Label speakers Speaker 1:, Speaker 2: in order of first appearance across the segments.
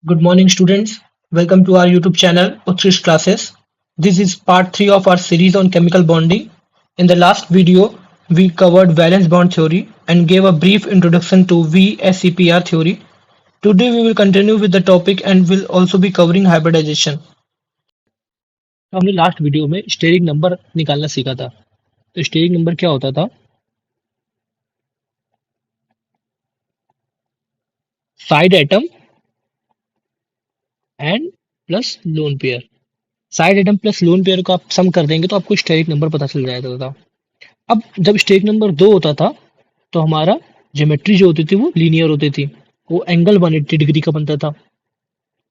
Speaker 1: Good morning, students. Welcome to our YouTube channel, Uttrish Classes. This is part 3 of our series on chemical bonding. In the last video, we covered valence bond theory and gave a brief introduction to VSEPR theory. Today, we will continue with the topic and will also be covering hybridization. तो हमने last video में steric number निकालना सीखा था। तो steric number क्या होता था? Side atom and plus lone pair. Side atom plus lone pair को आप सम कर देंगे तो आपको स्टेरिक नंबर पता चल जाता था। अब जब स्टेक नंबर 2 होता था तो हमारा ज्योमेट्री जो होती थी वो लीनियर होती थी, वो एंगल 180 डिग्री का बनता था।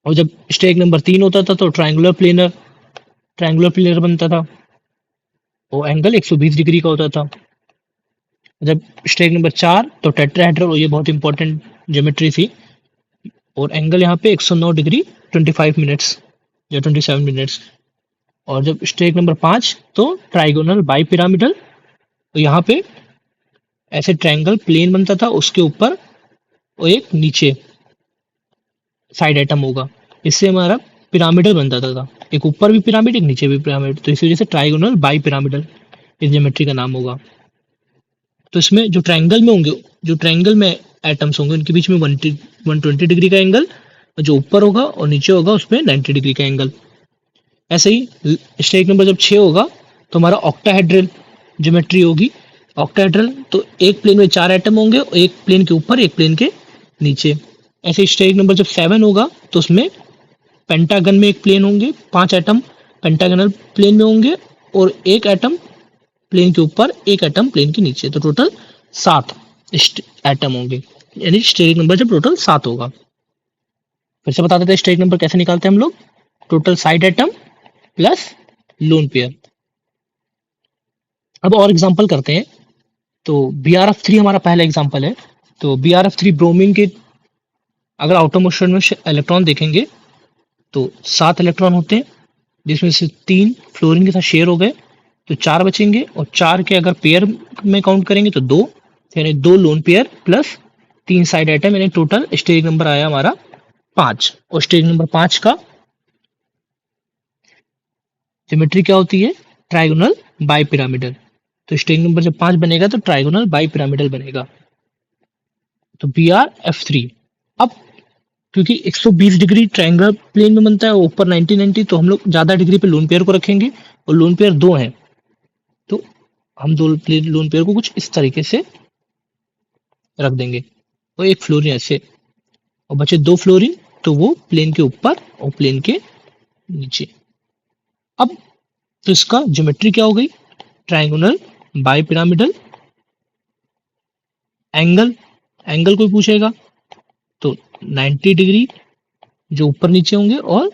Speaker 1: और जब स्टेक नंबर 3 होता था तो ट्रायंगुलर प्लेनर बनता था, वो एंगल 120 डिग्री का होता था। जब स्टेक नंबर 4 तो टेट्राहेड्रल, ये बहुत इंपॉर्टेंट ज्योमेट्री थी, और एंगल यहाँ पे 109 डिग्री 25 मिनट्स या 27 मिनट्स। और जब स्टेक नंबर 5 तो ट्राइगोनल बाई पिरामिडल, तो यहाँ पे ऐसे ट्रायंगल प्लेन बनता था, उसके ऊपर और एक नीचे साइड एटम होगा। इससे हमारा पिरामिडल बनता था। एक ऊपर भी पिरामिड, एक नीचे भी पिरामिड, तो इस वजह से ट्राइगोनल बाई पिरामिडल इस ज्योमेट्री का नाम होगा। तो इसमें जो ट्रायंगल में होंगे, जो ट्रायंगल में एटम्स होंगे, उनके बीच में 120 डिग्री का एंगल, और जो ऊपर होगा और नीचे होगा उसमें 90 डिग्री का एंगल। ऐसे ही स्टेक नंबर जब 6 होगा तो हमारा ऑक्टाहेड्रल ज्योमेट्री होगी। ऑक्टाहेड्रल तो एक प्लेन में 4 एटम होंगे, एक प्लेन के ऊपर एक प्लेन के नीचे। ऐसे स्टेक नंबर जब 7 होगा तो उसमें पेंटागन में एक प्लेन होंगे, 5 एटम पेंटागनल प्लेन में होंगे, और एक एटम प्लेन के ऊपर एक एटम प्लेन के नीचे। तो टोटल 7 एटम होंगे, यानी स्टेरिक नंबर जब टोटल 7 होगा। फिर से बता देते हैं स्टेरिक नंबर कैसे निकालते हैं हम लोग। Total side atom plus lone pair. अब और एग्जांपल करते हैं। तो BrF3 हमारा पहला एग्जांपल है। तो BrF3 ब्रोमीन के अगर आउटर मोशन में इलेक्ट्रॉन देखेंगे तो 7 इलेक्ट्रॉन होते हैं, जिसमें से 3 फ्लोरीन के साथ शेयर हो गए तो 4 बचेंगे, और 4 के अगर पेयर में काउंट करेंगे तो 2, यानी 2 lone pair plus 3 side item, यानी टोटल स्टेरिक नंबर आया हमारा 5। और स्टेरिक नंबर 5 का ज्योमेट्री क्या होती है? Trigonal bi pyramidal. तो स्टेरिक नंबर जब 5 बनेगा तो ट्राइगोनल बाई पिरामिडल बनेगा। तो BrF3। अब क्योंकि 120 डिग्री ट्रायंगल प्लेन में बनता है, ऊपर 90 तो हम लोग ज्यादा डिग्री पे लोन पेयर को रखेंगे, और लोन पेयर 2 हैं, तो हम दो लोन पेयर को कुछ इस तरीके से रख देंगे, और एक फ्लोरीन ऐसे, और बचे 2 फ्लोरीन, तो वो प्लेन के ऊपर और प्लेन के नीचे। अब तो इसका ज्योमेट्री क्या हो गई? Triangular bi pyramidal. Angle, angle कोई पूछेगा तो 90 डिग्री जो ऊपर नीचे होंगे, और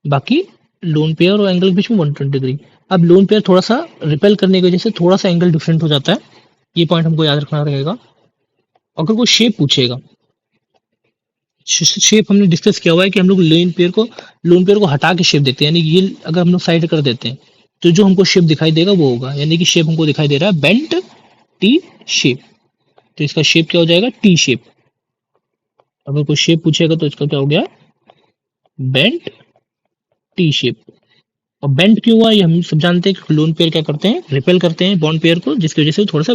Speaker 1: बाकी लोन पेयर और एंगल के बीच में 120 डिग्री। अब लोन पेयर थोड़ा सा रिपेल करने की वजह से थोड़ा सा एंगल डिफरेंट हो जाता है, ये पॉइंट हमको याद रखना रहेगा। अगर कोई शेप पूछेगा, शेप हमने डिस्कस किया हुआ है कि हम लोग लोन पेयर को हटा के शेप देते हैं, यानी ये अगर हम लोग साइड कर देते हैं तो जो हमको शेप दिखाई देगा वो होगा, यानी कि शेप हमको दिखाई दे रहा है बेंट टी शेप। तो इसका शेप क्या हो जाएगा? T shape. अगर कोई शेप पूछेगा तो इसका क्या हो गया? Bent T shape. और बेंट क्यों हुआ ये हम सब जानते हैं कि लोन पेयर क्या करते हैं? रिपेल करते हैं बॉन्ड पेयर को, जिसकी वजह से थोड़ा सा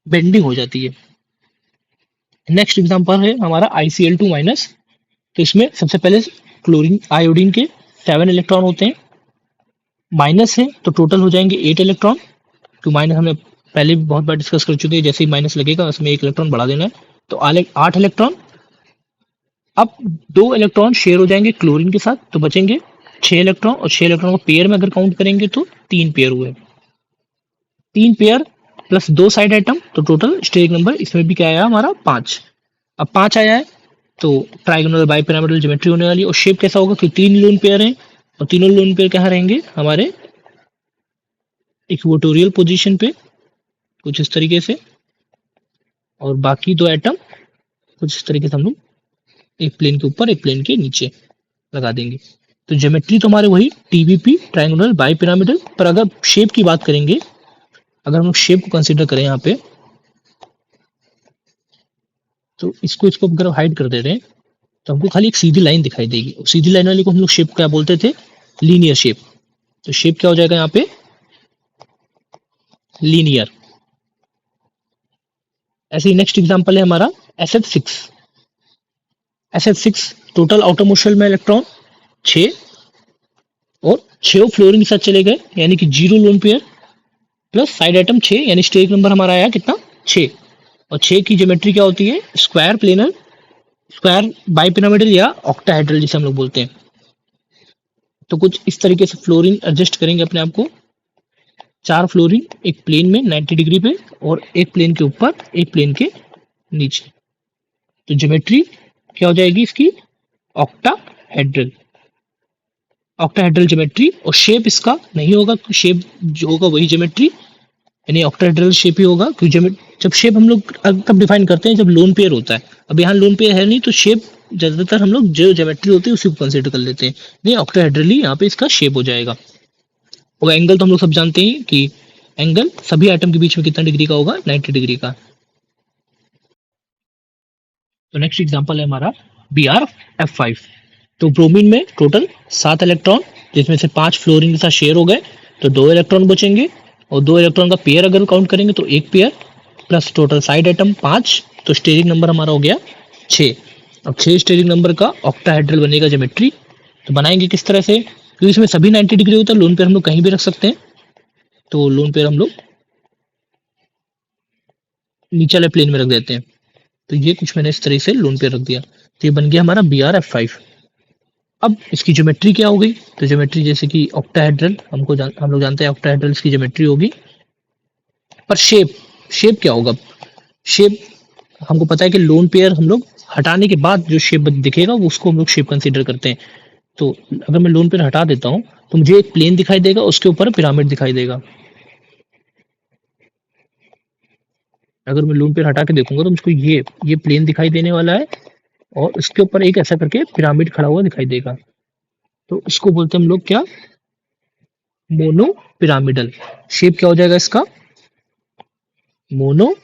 Speaker 1: बेंडिंग हो जाती है। नेक्स्ट एग्जांपल है हमारा ICl2 माइनस। तो इसमें सबसे पहले क्लोरीन आयोडीन के 7 इलेक्ट्रॉन होते हैं, माइनस है तो टोटल हो जाएंगे 8 इलेक्ट्रॉन। तो माइनस हमने पहले भी बहुत बार डिस्कस कर चुके हैं, जैसे ही माइनस लगेगा उसमें 1 इलेक्ट्रॉन बढ़ा देना है, तो 8 इलेक्ट्रॉन। अब 2 इलेक्ट्रॉन शेयर हो जाएंगे क्लोरीन के साथ, तो बचेंगे 6 इलेक्ट्रॉन, और 6 इलेक्ट्रॉन को पेयर में अगर काउंट करेंगे तो 3 पेयर हुए। 3 पेयर प्लस 2 साइड आइटम, तो टोटल स्टेरिक नंबर इसमें भी क्या आया हमारा? 5। अब 5 आया है तो ट्राइगोनल बाई पिरामिडल ज्योमेट्री होने वाली है। और शेप कैसा होगा कि 3 लोन पेयर हैं, और तीनों लोन पेयर कहाँ रहेंगे? हमारे इक्वेटोरियल पोजीशन पे, कुछ इस तरीके से, और बाकी 2 एटम कुछ इस तरीके से हम लोग एक प्लेन के ऊपर एक प्लेन के नीचे लगा देंगे। तो ज्योमेट्री तो हमारे वही TBP ट्राइंगुलर बाई पिरामिडल। पर अगर शेप की बात करेंगे, अगर हम लोग शेप को कंसीडर करें यहाँ पे, तो इसको अगर हाइड कर दे रहे हैं तो हमको खाली एक सीधी लाइन दिखाई देगी, सीधी लाइन वाली को हम लोग शेप क्या बोलते थे, लीनियर शेप। तो शेप क्या हो जाएगा यहाँ पे, लीनियर। ऐसे ही नेक्स्ट एग्जांपल है हमारा SF6। SF6 total outer motion में इलेक्ट्रॉन 6, और 6 फ्लोरीन के साथ चले गए, यानी कि 0 lone pair plus side item 6, यानी स्टेट नंबर हमारा आया कितना, 6। और 6 की ज्योमेट्री क्या होती है, स्क्वायर प्लेनर, स्क्वायर बाइपिरामिडल या ऑक्टाहेड्रल जिसे हम लोग बोलते हैं। तो कुछ इस तरीके से फ्लोरीन एडजस्ट करेंगे अपने आप को। 4 फ्लोरीन एक प्लेन में 90 डिग्री पे, और एक प्लेन के ऊपर एक प्लेन के नीचे। तो ज्योमेट्री क्या हो जाएगी इसकी, ऑक्टाहेड्रल, ऑक्टाहेड्रल ज्योमेट्री। और शेप इसका नहीं होगा, शेप जो होगा वही ज्योमेट्री, यानी ऑक्टाहेड्रल शेप ही होगा। क्योंकि जब शेप हम लोग तब डिफाइन करते हैं जब लोन पेयर होता है। अब यहाँ लोन पेयर है नहीं, तो शेप ज्यादातर हम लोग जो ज्योमेट्री होती है उसी को कंसिडर कर लेते हैं। नहीं, ऑक्टाहेड्रली यहाँ पे इसका शेप हो जाएगा। और एंगल तो हम लोग सब जानते हैं कि एंगल सभी आइटम के बीच में कितना डिग्री का होगा, 90 डिग्री का। तो नेक्स्ट एग्जांपल है हमारा BrF5। तो ब्रोमीन में टोटल 7 इलेक्ट्रॉन, जिसमें से 5 फ्लोरीन के साथ शेयर हो गए, तो 2 इलेक्ट्रॉन बचेंगे। और 2 इलेक्ट्रॉन का पेयर अगर काउंट करेंगे तो एक pair, plus total side item 5, तो स्टेरिक नंबर हमारा हो गया 6। अब 6 स्टेरिक नंबर का ऑक्टाहेड्रल बनेगा ज्योमेट्री। तो बनाएंगे किस तरह से, क्योंकि इसमें सभी 90 डिग्री होता है, लोन पेयर हम लोग कहीं भी रख सकते हैं। तो लोन पेयर हम लोग नीचे वाले प्लेन में रख देते हैं। तो ये कुछ मैंने इस तरह से लोन पेयर रख दिया, तो ये बन गया हमारा BrF5। अब इसकी ज्योमेट्री क्या हो गई, तो ज्योमेट्री जैसे कि ऑक्टाहेड्रल, हम लोग जानते हैं ऑक्टाहेड्रल इसकी ज्योमेट्री होगी। पर शेप, शेप क्या होगा, शेप हमको पता है कि लोन पेयर हम लोग हटाने के बाद जो शेप दिखेगा वो उसको हम लोग शेप कंसीडर करते हैं। तो अगर मैं लोन पेयर हटा देता हूँ तो मुझे एक प्लेन दिखाई देगा, उसके ऊपर पिरामिड दिखाई देगा। अगर मैं लोन पेयर हटा के देखूंगा तो मुझको ये प्लेन दिखाई देने वाला है, और इसके ऊपर एक ऐसा करके पिरामिड खड़ा हुआ दिखाई देगा। तो इसको बोलते हैं हम लोग क्या, मोनो पिरामिडल। शेप क्या हो जाएगा इसका, मोनो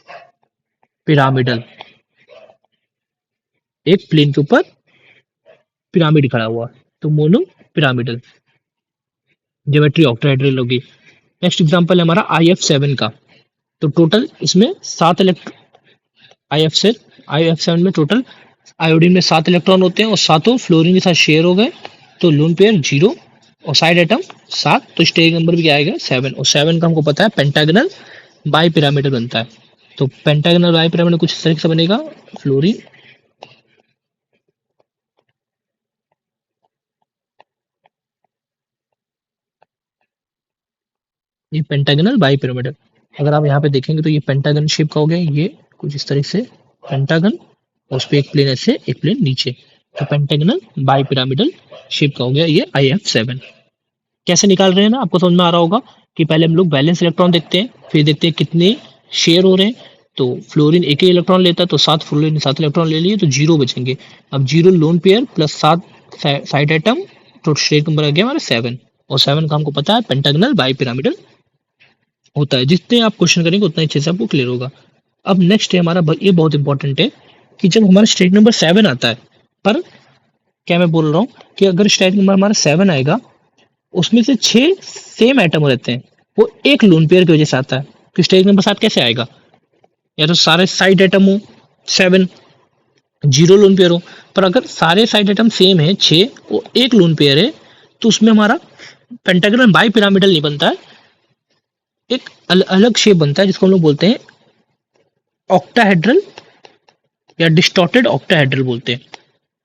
Speaker 1: पिरामिडल, एक प्लेन के ऊपर पिरामिड खड़ा हुआ, तो मोनो पिरामिडल ज्योमेट्री ऑक्टाहेड्रल होगी। नेक्स्ट एग्जांपल है हमारा IF7 का। तो टोटल इसमें 7 इलेक्ट्रॉन, IF7 में टोटल आयोडीन में 7 इलेक्ट्रॉन होते हैं, और सातों फ्लोरीन के साथ शेयर हो गए, तो लोन पेयर 0, और साइड आइटम 7, तो स्टेरिक नंबर भी क्या आएगा, 7। और 7 का हमको पता है पेंटागनल बाई पिरामिडल बनता है। तो पेंटागनल बाई पिरामिडल कुछ इस तरह से बनेगा, फ्लोरीन, ये पेंटागनल बाई पिरामिडल। अगर आप यहाँ पे देखेंगे तो ये पेंटागन शेप का हो गया, ये कुछ इस तरह से पेंटागन, और उस पर एक प्लेन ऐसे एक प्लेन नीचे, तो पेंटागनल बाई पिरामिडल शेप का हो गया ये IF7। कैसे निकाल रहे हैं ना, आपको समझ में आ रहा होगा कि पहले हम लोग बैलेंस इलेक्ट्रॉन देखते हैं, फिर देखते हैं कितने शेयर हो रहे हैं। तो फ्लोरीन एक ही इलेक्ट्रॉन लेता है, तो 7 फ्लोरीन 7 इलेक्ट्रॉन ले लिए, तो 0 बचेंगे। अब 0 lone pair plus 7 side item, तो स्टेट नंबर आ गया हमारा 7। और 7 का हमको पता है पेंटागनल बाई पिरामिडल होता है। जितने आप क्वेश्चन करेंगे उतना अच्छे से आपको क्लियर होगा। अब नेक्स्ट है हमारा, ये बहुत इंपॉर्टेंट है कि जब हमारा स्टेट नंबर 7 आता है, पर क्या मैं बोल रहा हूँ कि अगर स्टेट नंबर हमारा 7 आएगा, उसमें से 6 सेम एटम रहते हैं, वो एक लोन पेयर की वजह से आता है। तो स्टेज नंबर 7 कैसे आएगा, या तो सारे साइड एटम हो 7, 0 लोन पेयर हो। पर अगर सारे साइड एटम सेम है 6, वो एक लोन पेयर है, तो उसमें हमारा पेंटागन बाई पिरामिडल नहीं बनता है, एक अलग शेप बनता है जिसको हम लोग बोलते हैं ऑक्टाहेड्रल, या डिस्टॉर्टेड ऑक्टाहेड्रल बोलते हैं।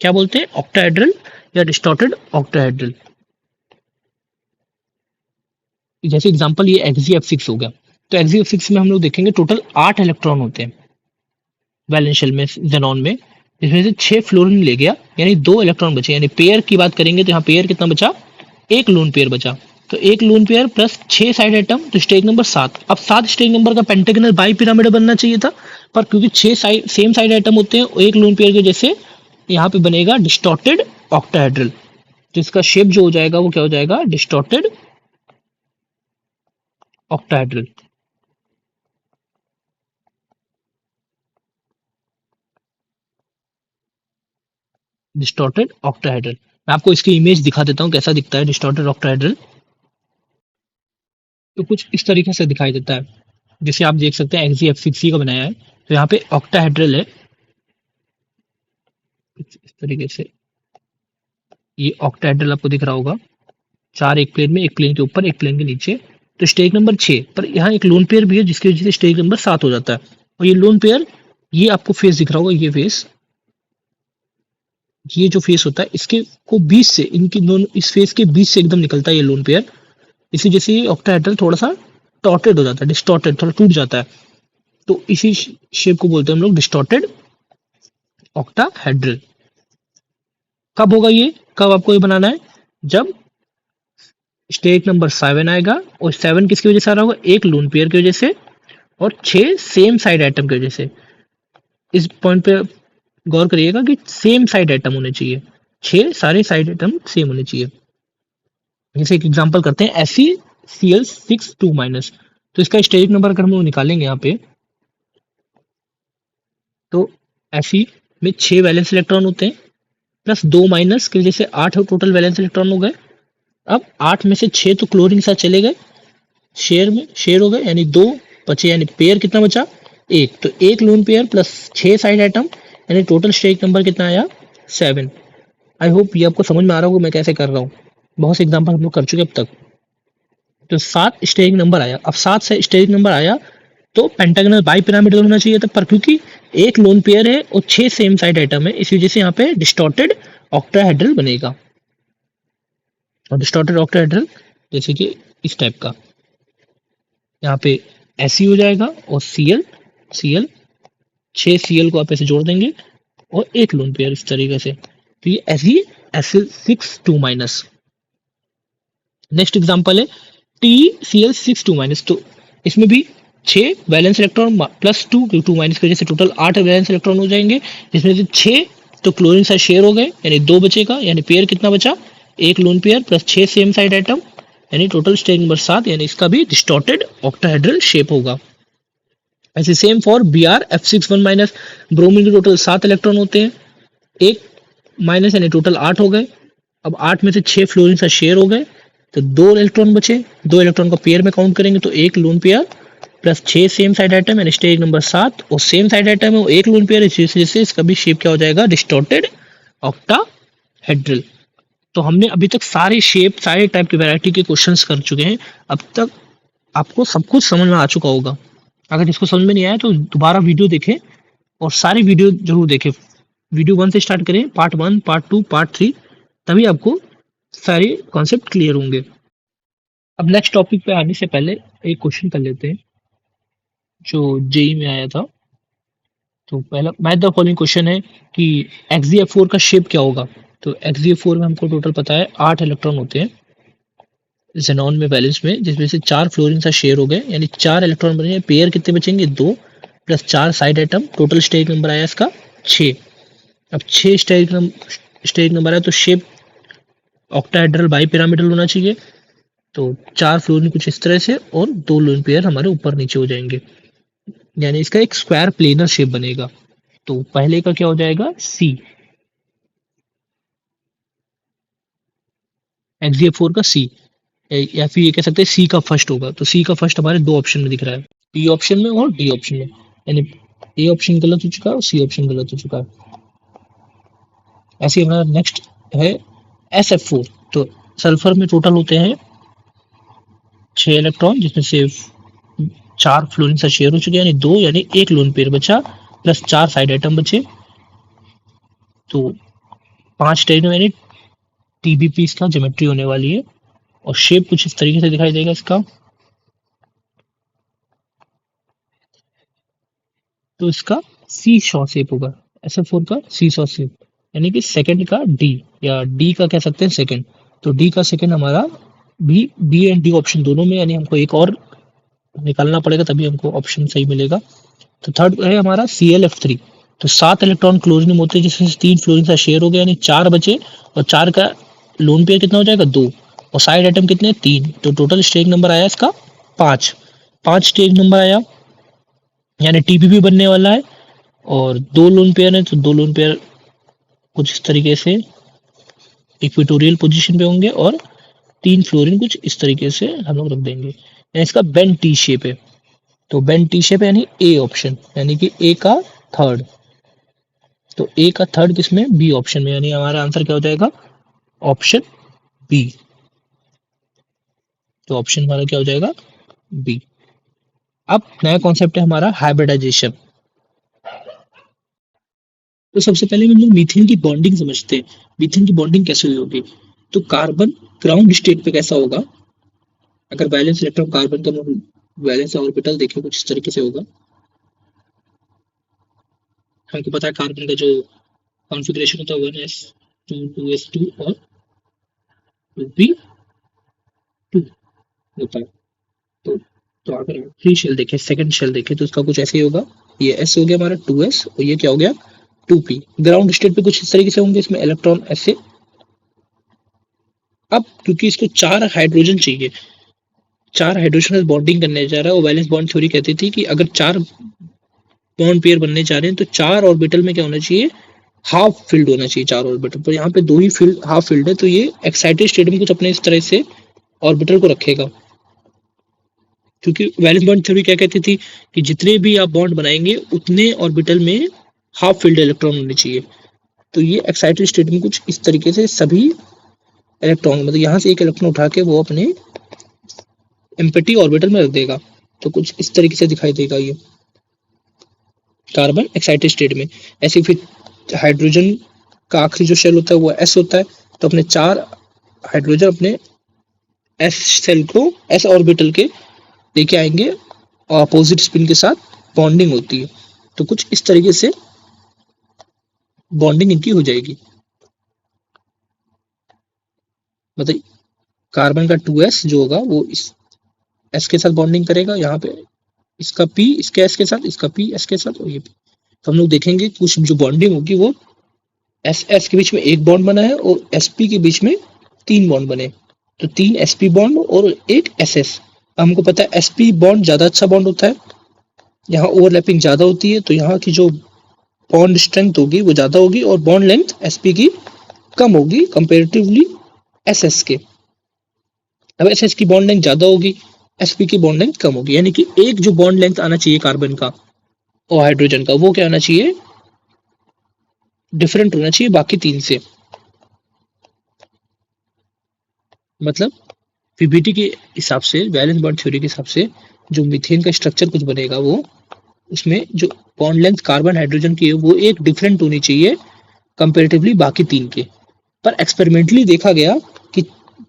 Speaker 1: क्या बोलते हैं, ऑक्टाहेड्रल या डिस्टॉर्टेड ऑक्टाहेड्रल। जैसे एग्जांपल ये XgF6 हो गया। तो XgF6 में हम लोग देखेंगे टोटल 8 इलेक्ट्रॉन होते हैं वैलेंस शेल में, जेनॉन में, जिसमें से 6 फ्लोरीन ले गया, यानी 2 इलेक्ट्रॉन बचे। यानी पेयर की बात करेंगे तो यहाँ पेयर कितना बचा, एक लोन पेयर बचा। तो एक lone pair plus 6 side item, तो स्टेज नंबर 7। अब 7 स्टेज नंबर का पेंटागनल बाई पिरामिड बनना चाहिए था, पर क्योंकि 6 साइड सेम साइड आइटम होते हैं, एक लोन पेयर के जैसे यहाँ पे बनेगा डिस्टॉर्टेड ऑक्टाहेड्रल। जिसका शेप जो हो जाएगा वो क्या हो जाएगा, डिस्टॉर्टेड ऑक्टाहेड्रल। Distorted octahedral. मैं आपको इसकी इमेज दिखा देता हूँ कैसा दिखता है डिस्टॉर्टेड ऑक्टाहेड्रल। तो कुछ इस तरीके से दिखाई देता है, जैसे आप देख सकते हैं XGF6C का बनाया है, तो यहाँ पे ऑक्टाहेड्रल है कुछ इस तरीके से। ये ऑक्टाहेड्रल आपको दिख रहा होगा, 4 एक प्लेन में, एक प्लेन के ऊपर, एक प्लेन के नीचे। तो स्टेज नंबर 6 पर यहाँ एक लोन पेयर भी है, जिसकी वजह से स्टेज नंबर 7 हो जाता है। और ये लोन पेयर, ये आपको फेस दिख रहा होगा, ये फेस, ये जो फेस होता है इसके को बीच से, इनकी दोनों इस फेस के बीच से एकदम निकलता है ये लोन पेयर। इसी जैसे ये ऑक्टाहेड्रल थोड़ा सा टॉर्टेड हो जाता है, डिस्टॉर्टेड, थोड़ा टूट जाता है। तो इसी शेप को बोलते हैं हम लोग डिस्टॉर्टेड ऑक्टाहेड्रल। कब होगा ये, कब आपको ये बनाना है, जब स्टेज नंबर 7 आएगा, और 7 किसकी वजह से आ रहा होगा, एक लोन पेयर की वजह से, और 6 सेम साइड एटम की वजह से। इस पॉइंट पे गौर करिएगा कि सेम साइड एटम होने चाहिए, 6 सारे साइड एटम सेम होने चाहिए। जैसे एक एग्जांपल करते हैं Cl6 2-। तो इसका स्टेज नंबर अगर हम लोग निकालेंगे यहाँ पे, तो Fe में 6 वैलेंस इलेक्ट्रॉन होते हैं, प्लस 2 माइनस की वजह से 8 टोटल वैलेंस इलेक्ट्रॉन हो गए। अब 8 में से 6 तो क्लोरीन के साथ चले गए, शेयर हो गए, यानी 2 बचे, यानी पेयर कितना बचा, एक। तो एक lone pair plus 6 side atom, यानी टोटल स्टेज नंबर कितना आया, 7। आई होप ये आपको समझ में आ रहा होगा मैं कैसे कर रहा हूँ, बहुत से एग्जाम्पल हम लोग कर चुके अब तक। तो 7 स्टेज नंबर आया, अब 7 से स्टेज नंबर आया तो पेंटागनल बाई पिरामिडल होना चाहिए था, पर क्योंकि एक लोन पेयर है और 6 सेम साइड एटम है, इस वजह से यहाँ पे डिस्टॉर्टेड ऑक्टाहेड्रल बनेगा। और डिस्टॉर्टेड ऑक्टाहेड्रल जैसे कि इस टाइप का, यहाँ पे ऐसी हो जाएगा, और Cl 6 Cl को आप ऐसे जोड़ देंगे, और एक लोन पेयर इस तरीके से, तो ये ऐसी Cl6 2-। नेक्स्ट एग्जांपल है TCl6 2-। तो इसमें भी 6 वैलेंस इलेक्ट्रॉन प्लस 2 की वजह से टोटल 8 वैलेंस इलेक्ट्रॉन हो जाएंगे, जिसमें से 6 तो क्लोरीन साथ शेयर हो गए, यानी 2 बचेगा, यानी पेयर कितना बचा, एक lone pair plus 6 same side atom, यानी टोटल स्टेज नंबर 7, यानी इसका भी डिस्टॉर्टेड ऑक्टाहेड्रल शेप होगा। ऐसे सेम फॉर Br(F6(1-)। ब्रोमीन के टोटल 7 इलेक्ट्रॉन होते हैं, एक माइनस, यानी टोटल 8 हो गए। अब 8 में से 6 फ्लोरीन साथ शेयर हो गए, तो 2 इलेक्ट्रॉन बचे, 2 इलेक्ट्रॉन को पेयर में काउंट करेंगे तो एक lone pair plus 6 same side atom, यानी स्टेज नंबर 7, और सेम साइड एटम है वो एक लोन पेयर, इस वजह से इसका भी शेप क्या हो जाएगा, डिस्टॉर्टेड ऑक्टाहेड्रल। तो हमने अभी तक सारे शेप, सारे टाइप की वैरायटी के क्वेश्चंस कर चुके हैं। अब तक आपको सब कुछ समझ में आ चुका होगा। अगर जिसको समझ में नहीं आया तो दोबारा वीडियो देखें, और सारी वीडियो जरूर देखें। वीडियो 1 से स्टार्ट करें, पार्ट 1, पार्ट 2, पार्ट 3, तभी आपको सारे कॉन्सेप्ट क्लियर होंगे। अब नेक्स्ट टॉपिक पे आने से पहले एक क्वेश्चन कर लेते हैं जो जेई में आया था। तो पहला मैथ द फॉलोइंग क्वेश्चन है कि XgF4 का शेप क्या होगा। तो XgF4 में हमको टोटल पता है 8 इलेक्ट्रॉन होते हैं जेनॉन में, वैलेंस में, जिसमें से 4 फ्लोरीन सा शेयर हो गए, यानी 4 इलेक्ट्रॉन बने, पेयर कितने बचेंगे, 2 plus 4 side atom, total stage number आया इसका 6। अब 6 स्टेज नंबर है, तो शेप ऑक्टाहेड्रल बाई पिरामिडल होना चाहिए। तो 4 फ्लोरीन कुछ इस तरह से, और 2 लोन पेयर हमारे ऊपर नीचे हो जाएंगे, यानी इसका एक स्क्वायर प्लेनर शेप बनेगा। तो पहले का क्या हो जाएगा, सी, XgF4 का सी, या फिर ये कह सकते हैं सी का फर्स्ट होगा। तो सी का फर्स्ट हमारे 2 ऑप्शन में दिख रहा है, बी ऑप्शन में और डी ऑप्शन में, यानी ए ऑप्शन गलत हो चुका है और सी ऑप्शन गलत हो चुका है। ऐसे हमारा नेक्स्ट है SF4। तो सल्फर में टोटल होते हैं 6 इलेक्ट्रॉन, जिसमें से 4 फ्लोरीन से शेयर हो चुके हैं, यानी 2, यानी एक लोन पेयर बचा, प्लस 4 साइड एटम बचे। तो 5 टेनो, यानी TBP इसका ज्योमेट्री होने वाली है, और शेप कुछ इस तरीके से दिखाई देगा इसका। तो इसका सी शॉ शेप होगा, SF4 का सी शॉ शेप, यानी कि सेकंड का डी, या डी का कह सकते हैं सेकंड। तो डी का सेकंड हमारा बी एंड डी ऑप्शन दोनों में, यानी हमको एक और निकालना पड़ेगा तभी हमको ऑप्शन सही मिलेगा। तो थर्ड है हमारा ClF3। तो 7 इलेक्ट्रॉन क्लोरीन में होते हैं, जिसमें से 3 फ्लोरीन का शेयर हो गया, यानी 4 बचे, और 4 का लोन पेयर कितना हो जाएगा, 2, और साइड एटम कितने, 3। तो टोटल स्टेज नंबर आया इसका 5 स्टेज नंबर आया, यानी TBP बनने वाला है। और 2 लोन पेयर है, तो 2 लोन पेयर कुछ इस तरीके से इक्वेटोरियल पोजीशन पे होंगे और 3 फ्लोरीन कुछ इस तरीके से हम लोग रख देंगे। इसका बेंड टी शेप है, तो बेंड टी शेप यानी ए ऑप्शन, यानी कि ए का थर्ड। तो ए का थर्ड किसमें? बी ऑप्शन में, यानी हमारा आंसर क्या हो जाएगा? Option B. तो ऑप्शन हमारा क्या हो जाएगा? बी। अब नया कॉन्सेप्ट है हमारा हाइब्रिडाइजेशन। तो सबसे पहले हम लोग मीथेन की बॉन्डिंग समझते हैं। मीथेन की बॉन्डिंग कैसे हुई होगी? तो कार्बन ग्राउंड स्टेट पे कैसा होगा? अगर वैलेंस इलेक्ट्रॉन कार्बन का वैलेंस ऑर्बिटल देखें कुछ इस तरीके से होगा। हमको पता है कार्बन का जो कॉन्फ़िगरेशन होता है 1s2 2s2 और 2p2 होता है। तो तो अगर आप थ्री शेल देखें, सेकंड शेल देखें, तो उसका कुछ ऐसे ही होगा। ये s हो गया हमारा 2s और ये क्या हो गया? 2p। ग्राउंड स्टेट पे कुछ इस तरीके से होंगे, इसमें इलेक्ट्रॉन ऐसे। अब क्योंकि इसको 4 हाइड्रोजन चाहिए, 4 हाइड्रोजन बॉन्डिंग करने जा रहा है, और वैलेंस बॉन्ड थ्योरी कहती थी कि अगर 4 बॉन्ड पेयर बनने जा रहे हैं तो 4 ऑर्बिटल में क्या होना चाहिए? हाफ फिल्ड होना चाहिए 4 ऑर्बिटल। तो यहाँ पे 2 ही फील्ड हाफ फिल्ड है, तो ये एक्साइटेड स्टेट में कुछ अपने इस तरह से ऑर्बिटल को रखेगा। क्योंकि वैलेंस बॉन्ड थ्योरी क्या कहती थी कि जितने भी आप बॉन्ड बनाएंगे उतने ऑर्बिटल में हाफ फिल्ड इलेक्ट्रॉन होने चाहिए। तो ये एक्साइटेड स्टेट में कुछ इस तरीके से सभी इलेक्ट्रॉन, मतलब यहाँ से एक इलेक्ट्रॉन उठा के वो अपने एम्प्टी ऑर्बिटल में रख देगा। तो कुछ इस तरीके से दिखाई देगा ये कार्बन एक्साइटेड स्टेट में। ऐसे फिर हाइड्रोजन का आखिरी जो शेल होता है वो एस होता है, तो अपने 4 हाइड्रोजन अपने एस शेल को एस ऑर्बिटल के लेके आएंगे और अपोजिट स्पिन के साथ बॉन्डिंग होती है। तो कुछ इस तरीके से बॉन्डिंग इनकी हो जाएगी। मतलब कार्बन का 2s जो होगा वो इस s के साथ बॉन्डिंग करेगा, यहाँ पे इसका p इसके s के साथ, इसका p s के साथ, और ये p। तो हम लोग देखेंगे कुछ जो बॉन्डिंग होगी वो एस एस के बीच में एक बॉन्ड बना है और sp के बीच में 3 बॉन्ड बने। तो 3 sp बॉन्ड और एक ss। हमको पता है sp बॉन्ड ज्यादा अच्छा बॉन्ड होता है, यहाँ ओवरलैपिंग ज्यादा होती है, तो यहाँ की जो बॉन्ड स्ट्रेंथ होगी वो ज्यादा होगी और बॉन्ड लेंथ sp की कम होगी कंपेरेटिवली ss के। अब ss की बॉन्ड लेंथ ज्यादा होगी, sp की बॉन्ड लेंथ कम होगी, यानी कि एक जो बॉन्ड लेंथ आना चाहिए कार्बन का और हाइड्रोजन का, वो क्या आना चाहिए? डिफरेंट होना चाहिए बाकी 3 से। मतलब पीबीटी के हिसाब से, वैलेंस बॉन्ड थ्योरी के हिसाब से, जो मीथेन का स्ट्रक्चर कुछ बनेगा वो उसमें जो बॉन्ड लेंथ कार्बन हाइड्रोजन की है वो एक डिफरेंट होनी चाहिए कंपेरेटिवली बाकी 3 के। पर एक्सपेरिमेंटली देखा गया कि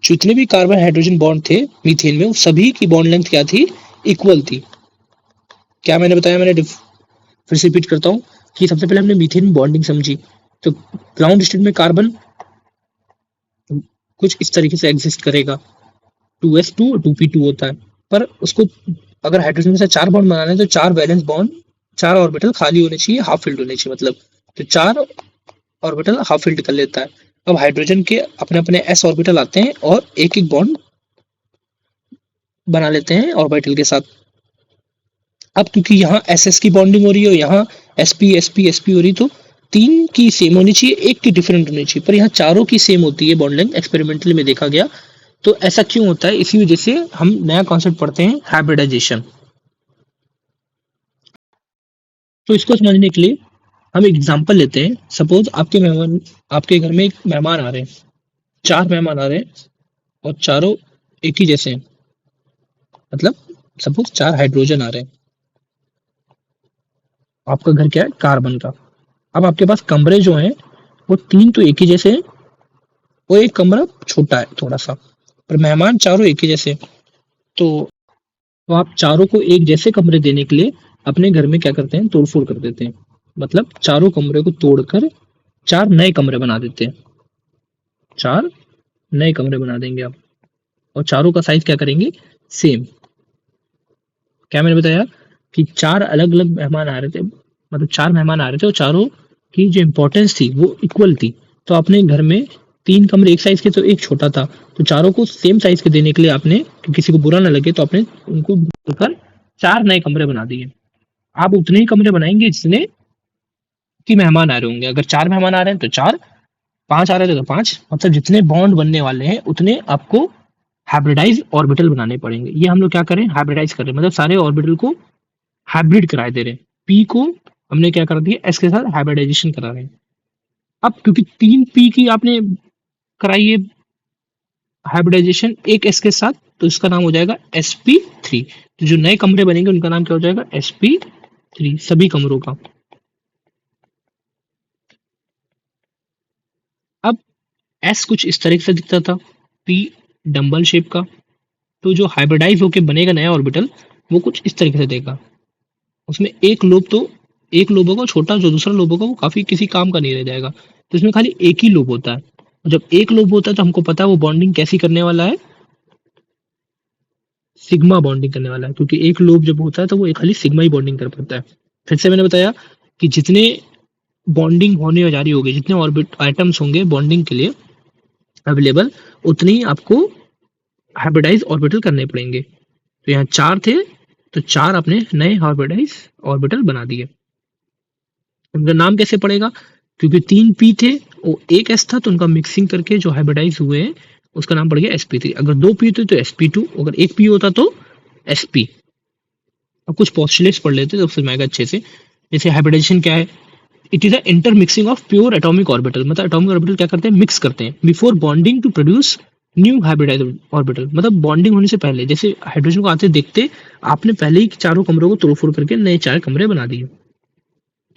Speaker 1: जितने भी कार्बन हाइड्रोजन बॉन्ड थे मीथेन में, वो सभी की बॉन्ड लेंथ क्या थी? इक्वल थी। क्या मैंने बताया? मैंने फिर से रिपीट करता हूँ कि सबसे पहले हमने मीथेन में बॉन्डिंग समझी। तो ग्राउंड स्टेट में कार्बन कुछ इस तरीके से एग्जिस्ट करेगा, 2s2 और 2p2 होता है। पर उसको अगर हाइड्रोजन के साथ 4 बॉन्ड बनाना है तो 4 वैलेंस बॉन्ड, 4 ऑर्बिटल खाली होने चाहिए, हाफ फिल्ड होने चाहिए मतलब। तो 4 ऑर्बिटल हाफ फिल्ड कर लेता है। अब हाइड्रोजन के अपने अपने s ऑर्बिटल आते हैं और एक एक बॉन्ड बना लेते हैं ऑर्बिटल के साथ। अब क्योंकि यहाँ एस एस की बॉन्डिंग हो रही है और यहाँ sp sp sp हो रही, तो 3 की सेम होनी चाहिए, एक की डिफरेंट होनी चाहिए, पर यहाँ चारों की सेम होती है बॉन्ड लेंथ, एक्सपेरिमेंटली में देखा गया। तो ऐसा क्यों होता है? इसी वजह से हम नया कॉन्सेप्ट पढ़ते हैं हाइब्रिडाइजेशन। तो इसको समझने के लिए हम एग्जांपल लेते हैं। सपोज आपके घर में एक मेहमान आ रहे हैं, 4 मेहमान आ रहे हैं और चारों एक ही जैसे हैं। मतलब सपोज 4 हाइड्रोजन आ रहे हैं, आपका घर क्या है? कार्बन का। अब आपके पास कमरे जो हैं वो 3 तो एक ही जैसे हैं और एक कमरा छोटा है थोड़ा सा, पर मेहमान चारों एक ही जैसे हैं। तो आप चारों को एक जैसे कमरे देने के लिए अपने घर में क्या करते हैं? तोड़फोड़ कर देते हैं। मतलब चारों कमरे को तोड़कर 4 नए कमरे बना देते हैं। 4 नए कमरे बना देंगे आप, और चारों का साइज क्या करेंगे? सेम। क्या मैंने बताया कि 4 अलग अलग मेहमान आ रहे थे, मतलब 4 मेहमान आ रहे थे और चारों की जो इम्पोर्टेंस थी वो इक्वल थी। तो अपने घर में 3 कमरे एक साइज के, तो एक छोटा था, तो चारों को सेम साइज के देने के लिए आपने, कि किसी को बुरा ना लगे, तो आपने उनको तोड़कर 4 नए कमरे बना दिए। आप उतने ही कमरे बनाएंगे जितने कि मेहमान आ रहे होंगे। अगर 4 मेहमान आ रहे हैं तो 4, 5 आ रहे थे तो 5, मतलब जितने बॉन्ड बनने वाले हैं उतने आपको हाइब्रिडाइज ऑर्बिटल बनाने पड़ेंगे। ये हम लोग क्या करें, हाइब्रिडाइज कर रहे हैं, मतलब सारे ऑर्बिटल को हाइब्रिड कराए दे रहे हैं। पी को हमने क्या कर दिया, एस के साथ हाइब्रिडाइजेशन करा रहे हैं। अब क्योंकि 3 पी की आपने कराई है हाइब्रिडाइजेशन एक एस के साथ, तो इसका नाम हो जाएगा sp3। तो जो नए कमरे बनेंगे उनका नाम क्या हो जाएगा, sp3, सभी कमरों का। अब एस कुछ इस तरह से दिखता था, पी डंबल शेप का, तो जो हाइब्रिडाइज होके बनेगा नया ऑर्बिटल वो कुछ इस तरीके से देगा। उसमें एक लोब होगा छोटा, जो दूसरा लोब होगा वो काफी किसी काम का नहीं रह जाएगा। तो इसमें खाली एक ही लोब होता है, और जब एक लोब होता है तो हमको पता है वो बॉन्डिंग कैसी करने वाला है, सिग्मा बॉन्डिंग करने वाला है, क्योंकि एक लोब जब होता है तो वो एक खाली सिग्मा ही बॉन्डिंग कर पाता है। फिर से मैंने बताया कि जितने बॉन्डिंग होने जा रही होगी, जितने ऑर्बिट आइटम्स होंगे बॉन्डिंग के लिए अवेलेबल, उतनी ही आपको हाइब्रिडाइज ऑर्बिटल करने पड़ेंगे। तो यहाँ 4 थे, तो 4 अपने नए हाइब्रिडाइज ऑर्बिटल बना दिए। उनका नाम कैसे पड़ेगा, क्योंकि 3 पी थे और एक एस था, तो उनका मिक्सिंग करके जो हाइब्रिडाइज हुए हैं उसका नाम पड़ गया sp3। अगर 2 पी होते तो sp2, अगर एक पी होता तो sp। अब कुछ पोस्टुलेट्स पढ़ लेते हैं तो समझ आएगा अच्छे से। जैसे हाइब्रिडाइजेशन क्या है, it is a inter mixing of pure atomic orbital, मतलब एटॉमिक ऑर्बिटल क्या करते हैं, मिक्स करते हैं before bonding to produce new hybridize orbital. मतलब बॉन्डिंग होने से पहले, जैसे हाइड्रोजन को आते देखते आपने पहले ही चारों कमरों को तोड़-फोड़ करके नए 4 कमरे बना दिए,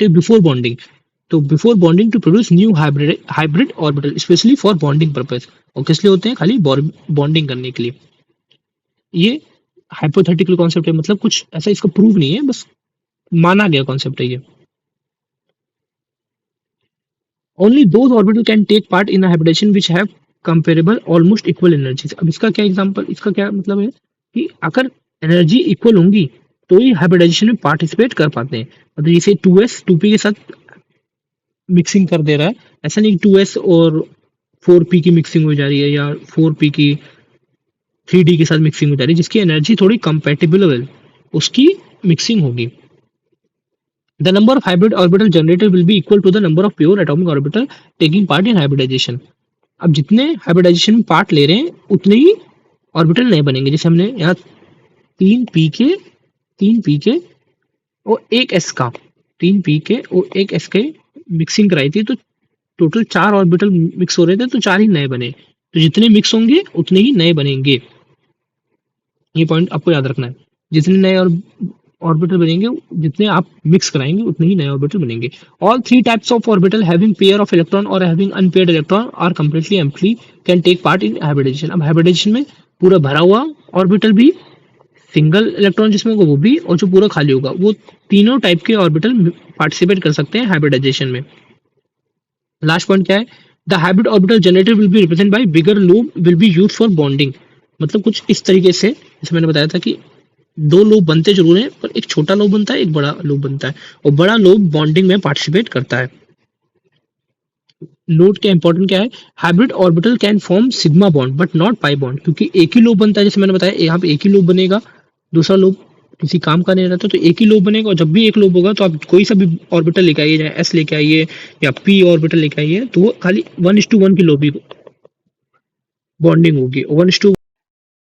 Speaker 1: तो बिफोर बॉन्डिंग। तो before bonding to produce new hybrid orbital specially for bonding purpose. और किस लिए होते हैं, खाली बॉन्डिंग करने के लिए। ये हाइपोथेटिकल कॉन्सेप्ट है, मतलब कुछ ऐसा इसका प्रूव नहीं है, बस माना गया कॉन्सेप्ट है ये। Only those orbital can take part in hybridization which have comparable almost equal energies. अब इसका क्या एग्जांपल, इसका क्या मतलब है कि अगर एनर्जी इक्वल होंगी तो ही हाइब्रिडाइजेशन में पार्टिसिपेट कर पाते हैं। मतलब जैसे 2s 2p के साथ मिक्सिंग कर दे रहा है, ऐसा नहीं 2s और 4p की मिक्सिंग हो जा रही है, या 4p की 3d के साथ मिक्सिंग हो जा रही है, जिसकी एनर्जी थोड़ी कंपेटिबल है उसकी मिक्सिंग होगी। The number of hybrid orbital generated will be equal to the number of pure atomic orbital taking part in hybridization। अब जितने हाइब्रिडाइजेशन में पार्ट ले रहे हैं उतने ही ऑर्बिटल नए बनेंगे। जैसे हमने यहाँ 3 पी के और एक एस का, 3 पी के और एक एस के मिक्सिंग कराई थी, तो टोटल 4 ऑर्बिटल मिक्स हो रहे थे, तो 4 ही नए बने। तो जितने मिक्स होंगे उतने ही नए बनेंगे, ये पॉइंट आपको याद रखना है। जितने नए और ऑर्बिटल बनेंगे, जितने आप मिक्स कराएंगे उतने ही नए ऑर्बिटल बनेंगे। All 3 types of orbital having pair of electron or having unpaired electron or completely empty can take part in hybridisation. अब हाइब्रिडेशन में पूरा भरा हुआ ऑर्बिटल भी, सिंगल इलेक्ट्रॉन जिसमें होगा वो भी, और जो पूरा खाली होगा वो, तीनों टाइप के ऑर्बिटल पार्टिसिपेट कर सकते हैं हाइब्रिडाइजेशन में। लास्ट पॉइंट क्या है, the hybrid orbital generated will be represent by bigger lobe will be used for bonding. मतलब कुछ इस तरीके से, जैसे मैंने बताया था कि 2 लोब बनते जरूर हैं, पर एक छोटा लोब बनता है, एक बड़ा लोब बनता है, और बड़ा लोब बॉन्डिंग में पार्टिसिपेट करता है। नोट क्या इंपॉर्टेंट क्या है, hybrid orbital can form sigma bond but not pi bond, क्योंकि एक ही लोब बनता है। जैसे मैंने बताया यहाँ पे एक ही लोब बनेगा, दूसरा लोब किसी काम का नहीं रहता, तो एक ही लोब बनेगा। और जब भी एक लोब होगा तो आप कोई सा भी ऑर्बिटल लेके आइए, चाहे एस लेके आइए या पी ऑर्बिटल लेके आइए, तो वो खाली 1:1 की लोबी बॉन्डिंग होगी, 1:1।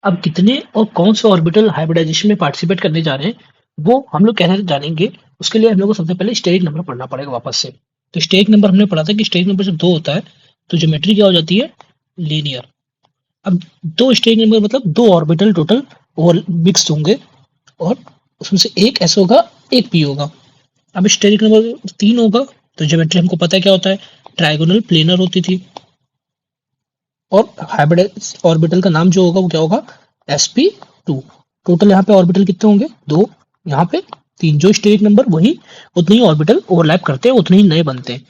Speaker 1: अब कितने और कौन से ऑर्बिटल हाइब्रिडाइजेशन में पार्टिसिपेट करने जा रहे हैं वो हम लोग कैसे जानेंगे, उसके लिए हम लोग को सबसे पहले स्टेरिक नंबर पढ़ना पड़ेगा वापस से। तो स्टेरिक नंबर हमने पढ़ा था कि स्टेरिक नंबर जब 2 होता है तो ज्योमेट्री क्या हो जाती है, लीनियर। अब 2 स्टेरिक नंबर मतलब 2 ऑर्बिटल टोटल और मिक्स होंगे, और उसमें से एक एस होगा, एक पी होगा। अब स्टेरिक नंबर 3 होगा तो ज्योमेट्री हमको पता है क्या होता है, ट्राइगोनल प्लेनर होती थी। और हाइब्रिड ऑर्बिटल का नाम जो होगा वो क्या होगा, sp2। टोटल यहाँ पे ऑर्बिटल कितने होंगे, 2, यहाँ पे 3। जो स्टेरिक नंबर वही, उतने ही ऑर्बिटल ओवरलैप करते हैं, उतने ही नए बनते हैं।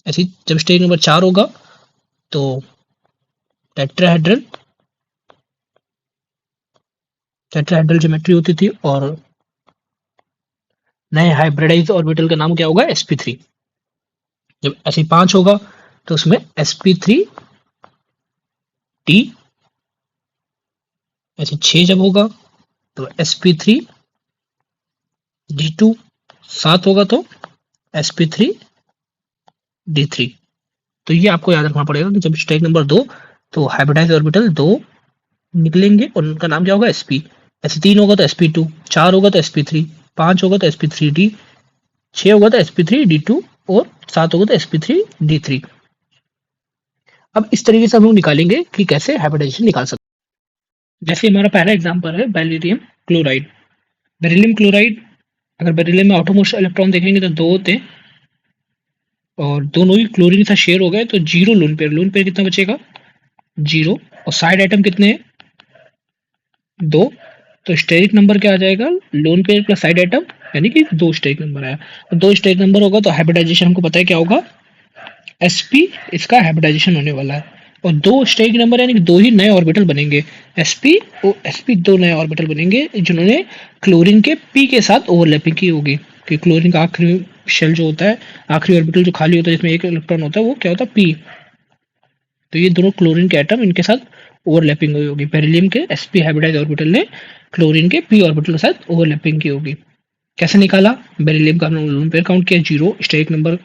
Speaker 1: ऐसे ही जब स्टेरिक नंबर 4 होगा तो टेट्राहेड्रल टेट्राहेड्रल ज्योमेट्री होती थी, और नए हाइब्रिडाइज ऑर्बिटल का नाम क्या होगा, sp3। जब ऐसे ही 5 होगा तो उसमें sp3t। ऐसे 6 जब होगा तो sp3d2। 7 होगा तो sp3 D3। तो ये आपको याद रखना पड़ेगा कि जब स्टेट नंबर 2 तो हाइब्रिडाइज ऑर्बिटल 2 निकलेंगे और उनका नाम क्या होगा sp। ऐसे 3 होगा तो sp2, 4 होगा तो sp3, 5 होगा तो sp3d, 6 होगा तो sp3d2 और 7 होगा तो sp3d3। अब इस तरीके से हम लोग निकालेंगे कि कैसे हाइब्रिडाइजेशन निकाल सकते हैं। जैसे हमारा पहला एग्जांपल है बेरिलियम क्लोराइड। बेरिलियम क्लोराइड, अगर बेरिलियम में आउटरमोस्ट इलेक्ट्रॉन देखेंगे तो 2 होते हैं और दोनों ही क्लोरीन के साथ शेयर हो गए तो 0 लोन पेयर कितना बचेगा 0। और साइड आइटम कितने हैं 2। तो स्टेरिक नंबर क्या आ जाएगा lone pair plus side item, यानी कि 2 स्टेरिक नंबर आया। तो 2 स्टेरिक नंबर होगा तो हाइब्रिडाइजेशन हमको पता है क्या होगा sp, इसका हाइब्रिडाइजेशन होने वाला है। और 2 स्टेरिक नंबर यानी कि 2 ही नए ऑर्बिटल बनेंगे sp और sp, 2 नए ऑर्बिटल बनेंगे जिन्होंने क्लोरीन के p के साथ ओवरलैपिंग की होगी। कि क्लोरीन का आखिरी शेल जो होता है, आखिरी ऑर्बिटल जो खाली होता है जिसमें एक इलेक्ट्रॉन होता है, वो क्या होता है p। तो ये दोनों क्लोरीन के एटम इनके साथ ओवरलैपिंग हुई होगी। बेरिलियम के sp हाइब्रिडाइज ऑर्बिटल ने क्लोरीन के p ऑर्बिटल के साथ ओवरलैपिंग की होगी। कैसे निकाला, बेरिलियम का हमने लोन पेयर काउंट किया 0, स्टेरिक नंबर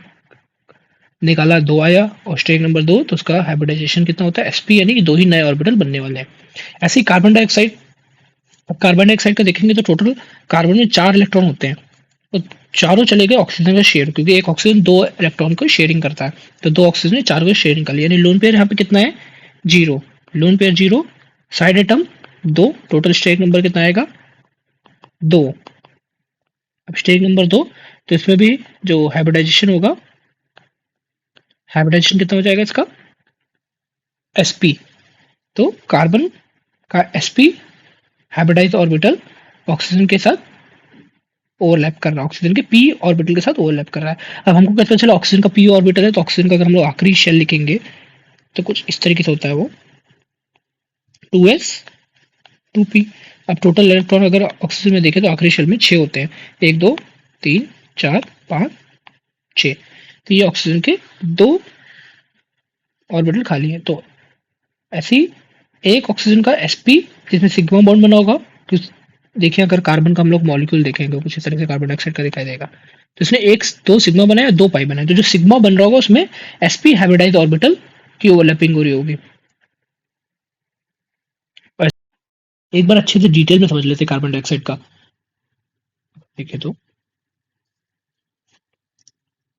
Speaker 1: निकाला 2 आया और स्टेरिक नंबर 2, तो उसका हाइब्रिडाइजेशन कितना होता है sp, यानी कि 2 ही नए ऑर्बिटल बनने वाले हैं। ऐसे ही कार्बन डाइऑक्साइड, अब कार्बन डाइऑक्साइड का देखेंगे तो टोटल कार्बन में 4 इलेक्ट्रॉन होते हैं तो चारों चले गए ऑक्सीजन का शेयर, क्योंकि एक ऑक्सीजन 2 इलेक्ट्रॉन को शेयरिंग करता है। तो 2 ऑक्सीजन ने 4 को शेयरिंग कर लिया, यानी लोन पेयर यहाँ पे कितना है 0। Lone pair 0, side atom 2, total steric number कितना आएगा 2। अब स्टेरिक नंबर 2, तो इसमें भी जो हाइब्रिडाइजेशन होगा, हाइब्रिडाइजेशन कितना हो जाएगा इसका sp। तो कार्बन का sp हाइब्रिडाइज ऑर्बिटल ऑक्सीजन के साथ ओवरलैप कर रहा है, ऑक्सीजन के p ऑर्बिटल के साथ ओवरलैप कर रहा है। अब हमको कैसे चला ऑक्सीजन का p ऑर्बिटल है, तो ऑक्सीजन का अगर हम लोग आखिरी शेल लिखेंगे तो कुछ इस तरीके से होता है वो 2s 2p। अब टोटल इलेक्ट्रॉन अगर ऑक्सीजन में देखें तो आखिरी शेल में 6 होते हैं, 1 2 3 4 5 6। तो ये ऑक्सीजन के 2 ऑर्बिटल खाली है। तो ऐसे ही एक ऑक्सीजन का sp जिसमें सिग्मा बॉन्ड बना होगा, तो देखिए अगर कार्बन का हम लोग मॉलिक्यूल देखेंगे कुछ इस तरह से कार्बन डाइऑक्साइड का दिखाई देगा, तो इसने एक 2 सिग्मा बनाया 2 पाई बनाया, तो जो सिग्मा बन रहा होगा उसमें sp हाइब्रिडाइज ऑर्बिटल की ओवरलैपिंग हो रही होगी। और एक बार अच्छे से डिटेल में समझ लेते हैं कार्बन डाइऑक्साइड का। देखें तो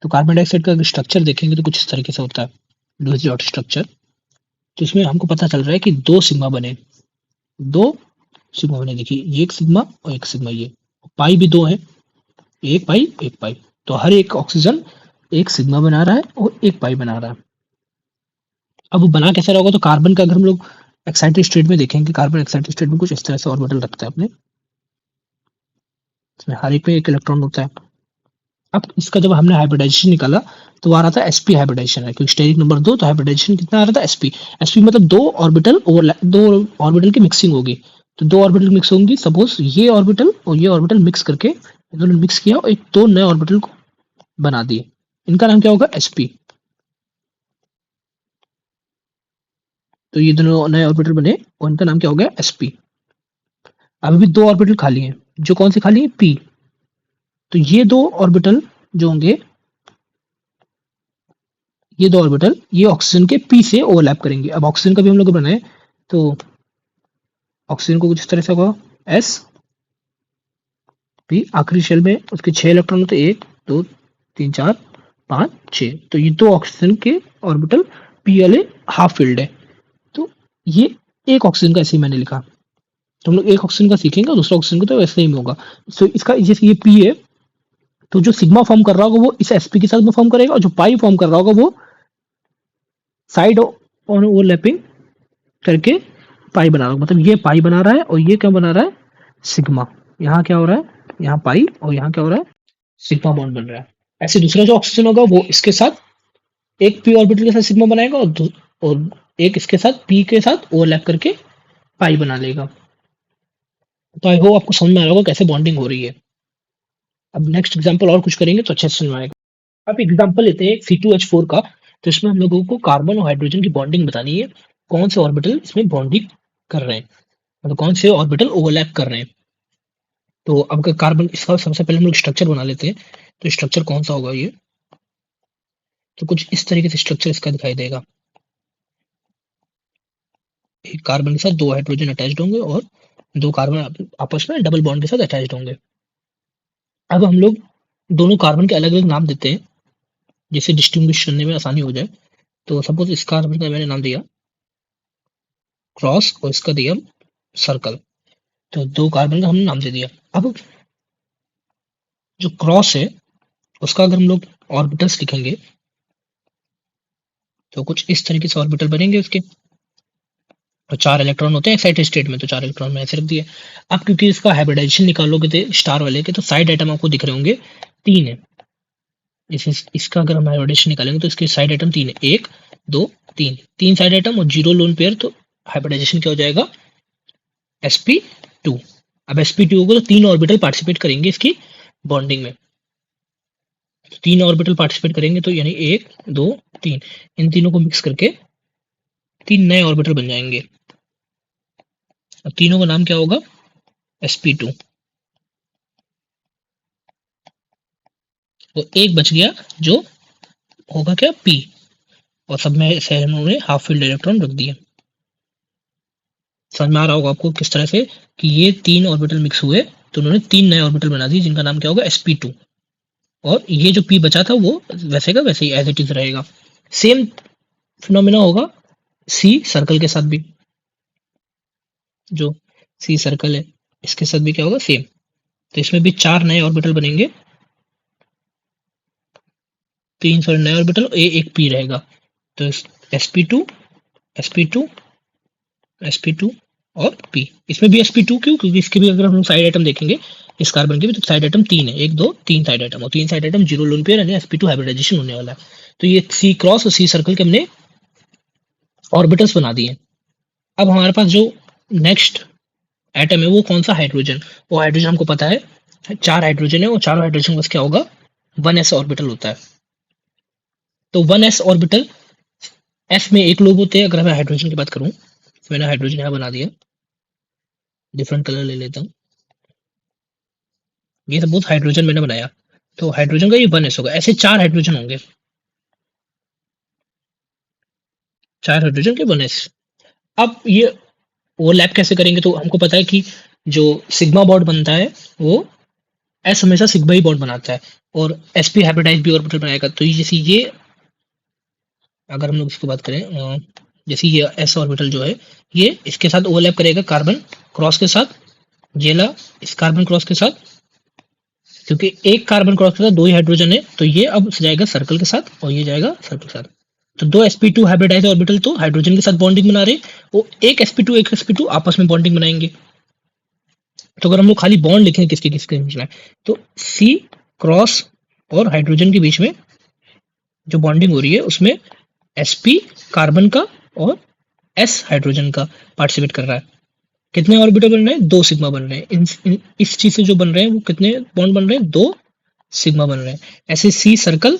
Speaker 1: कार्बन डाइऑक्साइड का स्ट्रक्चर देखेंगे तो कुछ इस तरीके से होता है लुईस डॉट स्ट्रक्चर। तो इसमें हमको पता चल रहा है कि 2 सिग्मा बने, 2 सिग्मा बने, देखिए ये एक सिग्मा और एक सिग्मा, ये पाई भी 2 है, एक पाई एक पाई। तो हर एक ऑक्सीजन एक सिग्मा बना रहा है और एक पाई बना रहा है। अब वो बना कैसे रहा होगा, तो कार्बन का अगर हम लोग एक्साइटेड स्टेट में देखेंगे, कार्बन एक्साइटेड स्टेट में कुछ इस तरह से ऑर्बिटल रखता है अपने, इसमें हर एक में एक इलेक्ट्रॉन होता है। अब इसका जब हमने हाइब्रिडाइजेशन निकाला तो आ रहा था sp हाइब्रिडाइजेशन है, क्योंकि स्टेरिक नंबर 2, तो हाइब्रिडाइजेशन कितना आ रहा था sp मतलब 2 ऑर्बिटल ओवरलैप, 2 ऑर्बिटल की मिक्सिंग होगी। तो 2 ऑर्बिटल मिक्स होंगी, सपोज ये ऑर्बिटल और ये ऑर्बिटल मिक्स करके इन्होंने मिक्स किया और एक 2 नए ऑर्बिटल को बना दिए, इनका नाम क्या होगा sp। तो ये दोनों नए ऑर्बिटल बने और इनका नाम क्या हो गया sp। अभी भी 2 ऑर्बिटल खाली हैं, जो कौन से खाली है p। तो ये 2 ऑर्बिटल जो होंगे, ये 2 ऑर्बिटल ये ऑक्सीजन के p से ओवरलैप करेंगे। अब ऑक्सीजन का भी हम लोग बनाए तो ऑक्सीजन को कुछ इस तरह से होगा s p, आखिरी शेल में उसके 6 इलेक्ट्रॉन होते, 1 2 3 4 5 6। तो ये 2 ऑक्सीजन के ऑर्बिटल p वाले हाफ फील्ड है। तो ये एक ऑक्सीजन का ऐसे ही मैंने लिखा, तो हम लोग एक ऑक्सीजन का सीखेंगे और दूसरा ऑक्सीजन को तो वैसे ही होगा। तो इसका जैसे ये p है, तो जो सिग्मा फॉर्म कर रहा होगा वो इस sp के साथ में फॉर्म करेगा, और जो पाई फॉर्म कर रहा होगा वो साइड और ओवरलैपिंग करके पाई बना रहा होगा। मतलब ये पाई बना रहा है और ये क्या बना रहा है सिग्मा। यहाँ क्या हो रहा है, यहाँ पाई और यहाँ क्या हो रहा है सिग्मा बॉन्ड बन रहा है। ऐसे दूसरा जो ऑक्सीजन होगा वो इसके साथ एक p ऑर्बिटल के साथ सिग्मा बनाएगा और एक इसके साथ p के साथ ओवरलैप करके पाई बना लेगा। तो आई होप आपको समझ में आ रहा होगा कैसे बॉन्डिंग हो रही है। अब नेक्स्ट एग्जांपल और कुछ करेंगे तो अच्छे से समझ में आएगा। अब एग्जांपल लेते हैं C2H4 का। तो इसमें हम लोगों को कार्बन और हाइड्रोजन की बॉन्डिंग बतानी है, कौन से ऑर्बिटल इसमें बॉन्डिंग कर रहे हैं, मतलब कौन से ऑर्बिटल ओवरलैप कर रहे हैं। तो अब अगर कार्बन, इसका सबसे पहले हम लोग स्ट्रक्चर बना लेते हैं। तो स्ट्रक्चर कौन सा होगा ये, तो कुछ इस तरीके से स्ट्रक्चर इसका दिखाई देगा। एक कार्बन के साथ 2 हाइड्रोजन अटैच्ड होंगे और 2 कार्बन आपस में डबल बॉन्ड के साथ अटैच्ड होंगे। अब हम लोग दोनों कार्बन के अलग-अलग नाम देते हैं, जिससे डिस्टिंग्विश करने में आसानी हो जाए। तो सपोज इस कार्बन का मैंने नाम दिया क्रॉस और इसका दिया सर्कल। तो 2 कार्बन का हमने नाम दे दिया। अब जो क्रॉस है उसका अगर हम लोग ऑर्बिटल्स लिखेंगे तो कुछ इस तरीके से ऑर्बिटल बनेंगे उसके। तो 4 इलेक्ट्रॉन होते हैं एक्साइटेड स्टेट में, तो 4 इलेक्ट्रॉन में ऐसे रख दिए। अब क्योंकि इसका हाइब्रिडाइजेशन निकालोगे थे स्टार वाले के, तो साइड आइटम आपको दिख रहे होंगे 3 है। इसका अगर हम हाइब्रिडाइजेशन निकालेंगे तो इसके साइड आइटम 3 है, 1 2 3, 3 साइड आइटम और 0 लोन पेयर। तो हाइब्रिडाइजेशन क्या हो जाएगा sp2। अब sp2 होगा तो 3 ऑर्बिटल पार्टिसिपेट करेंगे इसकी बॉन्डिंग में। 3 ऑर्बिटल पार्टिसिपेट करेंगे तो यानी 1 2 3, इन तीनों को मिक्स करके 3 नए ऑर्बिटल बन जाएंगे। अब तीनों का नाम क्या होगा sp2। तो एक बच गया जो होगा क्या p, और सब में से उन्होंने हाफ फील्ड इलेक्ट्रॉन रख दिए। समझ में आ रहा होगा आपको किस तरह से कि ये 3 ऑर्बिटल मिक्स हुए तो उन्होंने 3 नए ऑर्बिटल बना दिए जिनका नाम क्या होगा sp2। और ये जो p बचा था वो वैसे का वैसे ही एज इट इज रहेगा। सेम फिनोमिना होगा सी सर्कल के साथ भी। जो सी सर्कल है इसके साथ भी क्या होगा सेम। तो इसमें भी 4 नए ऑर्बिटल बनेंगे, 3 सॉरी नए ऑर्बिटल, एक p रहेगा। तो sp2 sp2 sp2 और p। इसमें भी sp2 क्यों, क्योंकि इसके भी अगर हम साइड आइटम देखेंगे इस कार्बन के भी, तो साइड आइटम 3 है, 1 2 3 साइड आइटम, और 3 साइड आइटम 0 लोन पेयर यानी sp2 हाइब्रिडाइजेशन होने वाला है। तो ये सी क्रॉस और सी सर्कल के हमने ऑर्बिटल्स बना दिए। अब हमारे पास जो नेक्स्ट एटम है वो कौन सा हाइड्रोजन। वो हाइड्रोजन हमको पता है 4 हाइड्रोजन है और चारों हाइड्रोजन बस क्या होगा 1s ऑर्बिटल होता है। तो 1s ऑर्बिटल s में एक लोब होते हैं। अगर मैं हाइड्रोजन की बात करूं तो मैंने हाइड्रोजन यहाँ बना दिया, डिफरेंट कलर ले लेता हूँ। ये सपोज हाइड्रोजन मैंने बनाया, तो हाइड्रोजन का ये 1s होगा। ऐसे 4 हाइड्रोजन होंगे, 4 हाइड्रोजन के 1s। अब ये ओवरलैप कैसे करेंगे, तो हमको पता है कि जो सिग्मा बॉन्ड बनता है वो एस हमेशा सिग्मा ही बॉन्ड बनाता है और sp हाइब्रिडाइज भी ऑर्बिटल बनाएगा। तो ये जैसे ये अगर हम लोग इसकी बात करें जैसे ये s ऑर्बिटल जो है ये इसके साथ ओवरलैप करेगा कार्बन क्रॉस के साथ, ये ला इस कार्बन क्रॉस के साथ, क्योंकि एक कार्बन क्रॉस के साथ 2 ही हाइड्रोजन है। तो ये अब जाएगा सर्कल के साथ और ये जाएगा सर्कल के साथ। तो 2 sp2 हाइब्रिडाइज ऑर्बिटल तो हाइड्रोजन के साथ बॉन्डिंग बना रहे, वो एक sp2 आपस में बॉन्डिंग बनाएंगे। तो अगर हम लोग खाली बॉन्ड लिखें किसके किसके बीच में, तो सी क्रॉस और हाइड्रोजन के बीच में जो बॉन्डिंग हो रही है उसमें sp कार्बन का और s हाइड्रोजन का पार्टिसिपेट कर रहा है। कितने ऑर्बिटल बन रहे हैं 2 सिग्मा बन रहे हैं। इस चीज से जो बन रहे हैं वो कितने बॉन्ड बन रहे हैं 2 सिग्मा बन रहे हैं। ऐसे सी सर्कल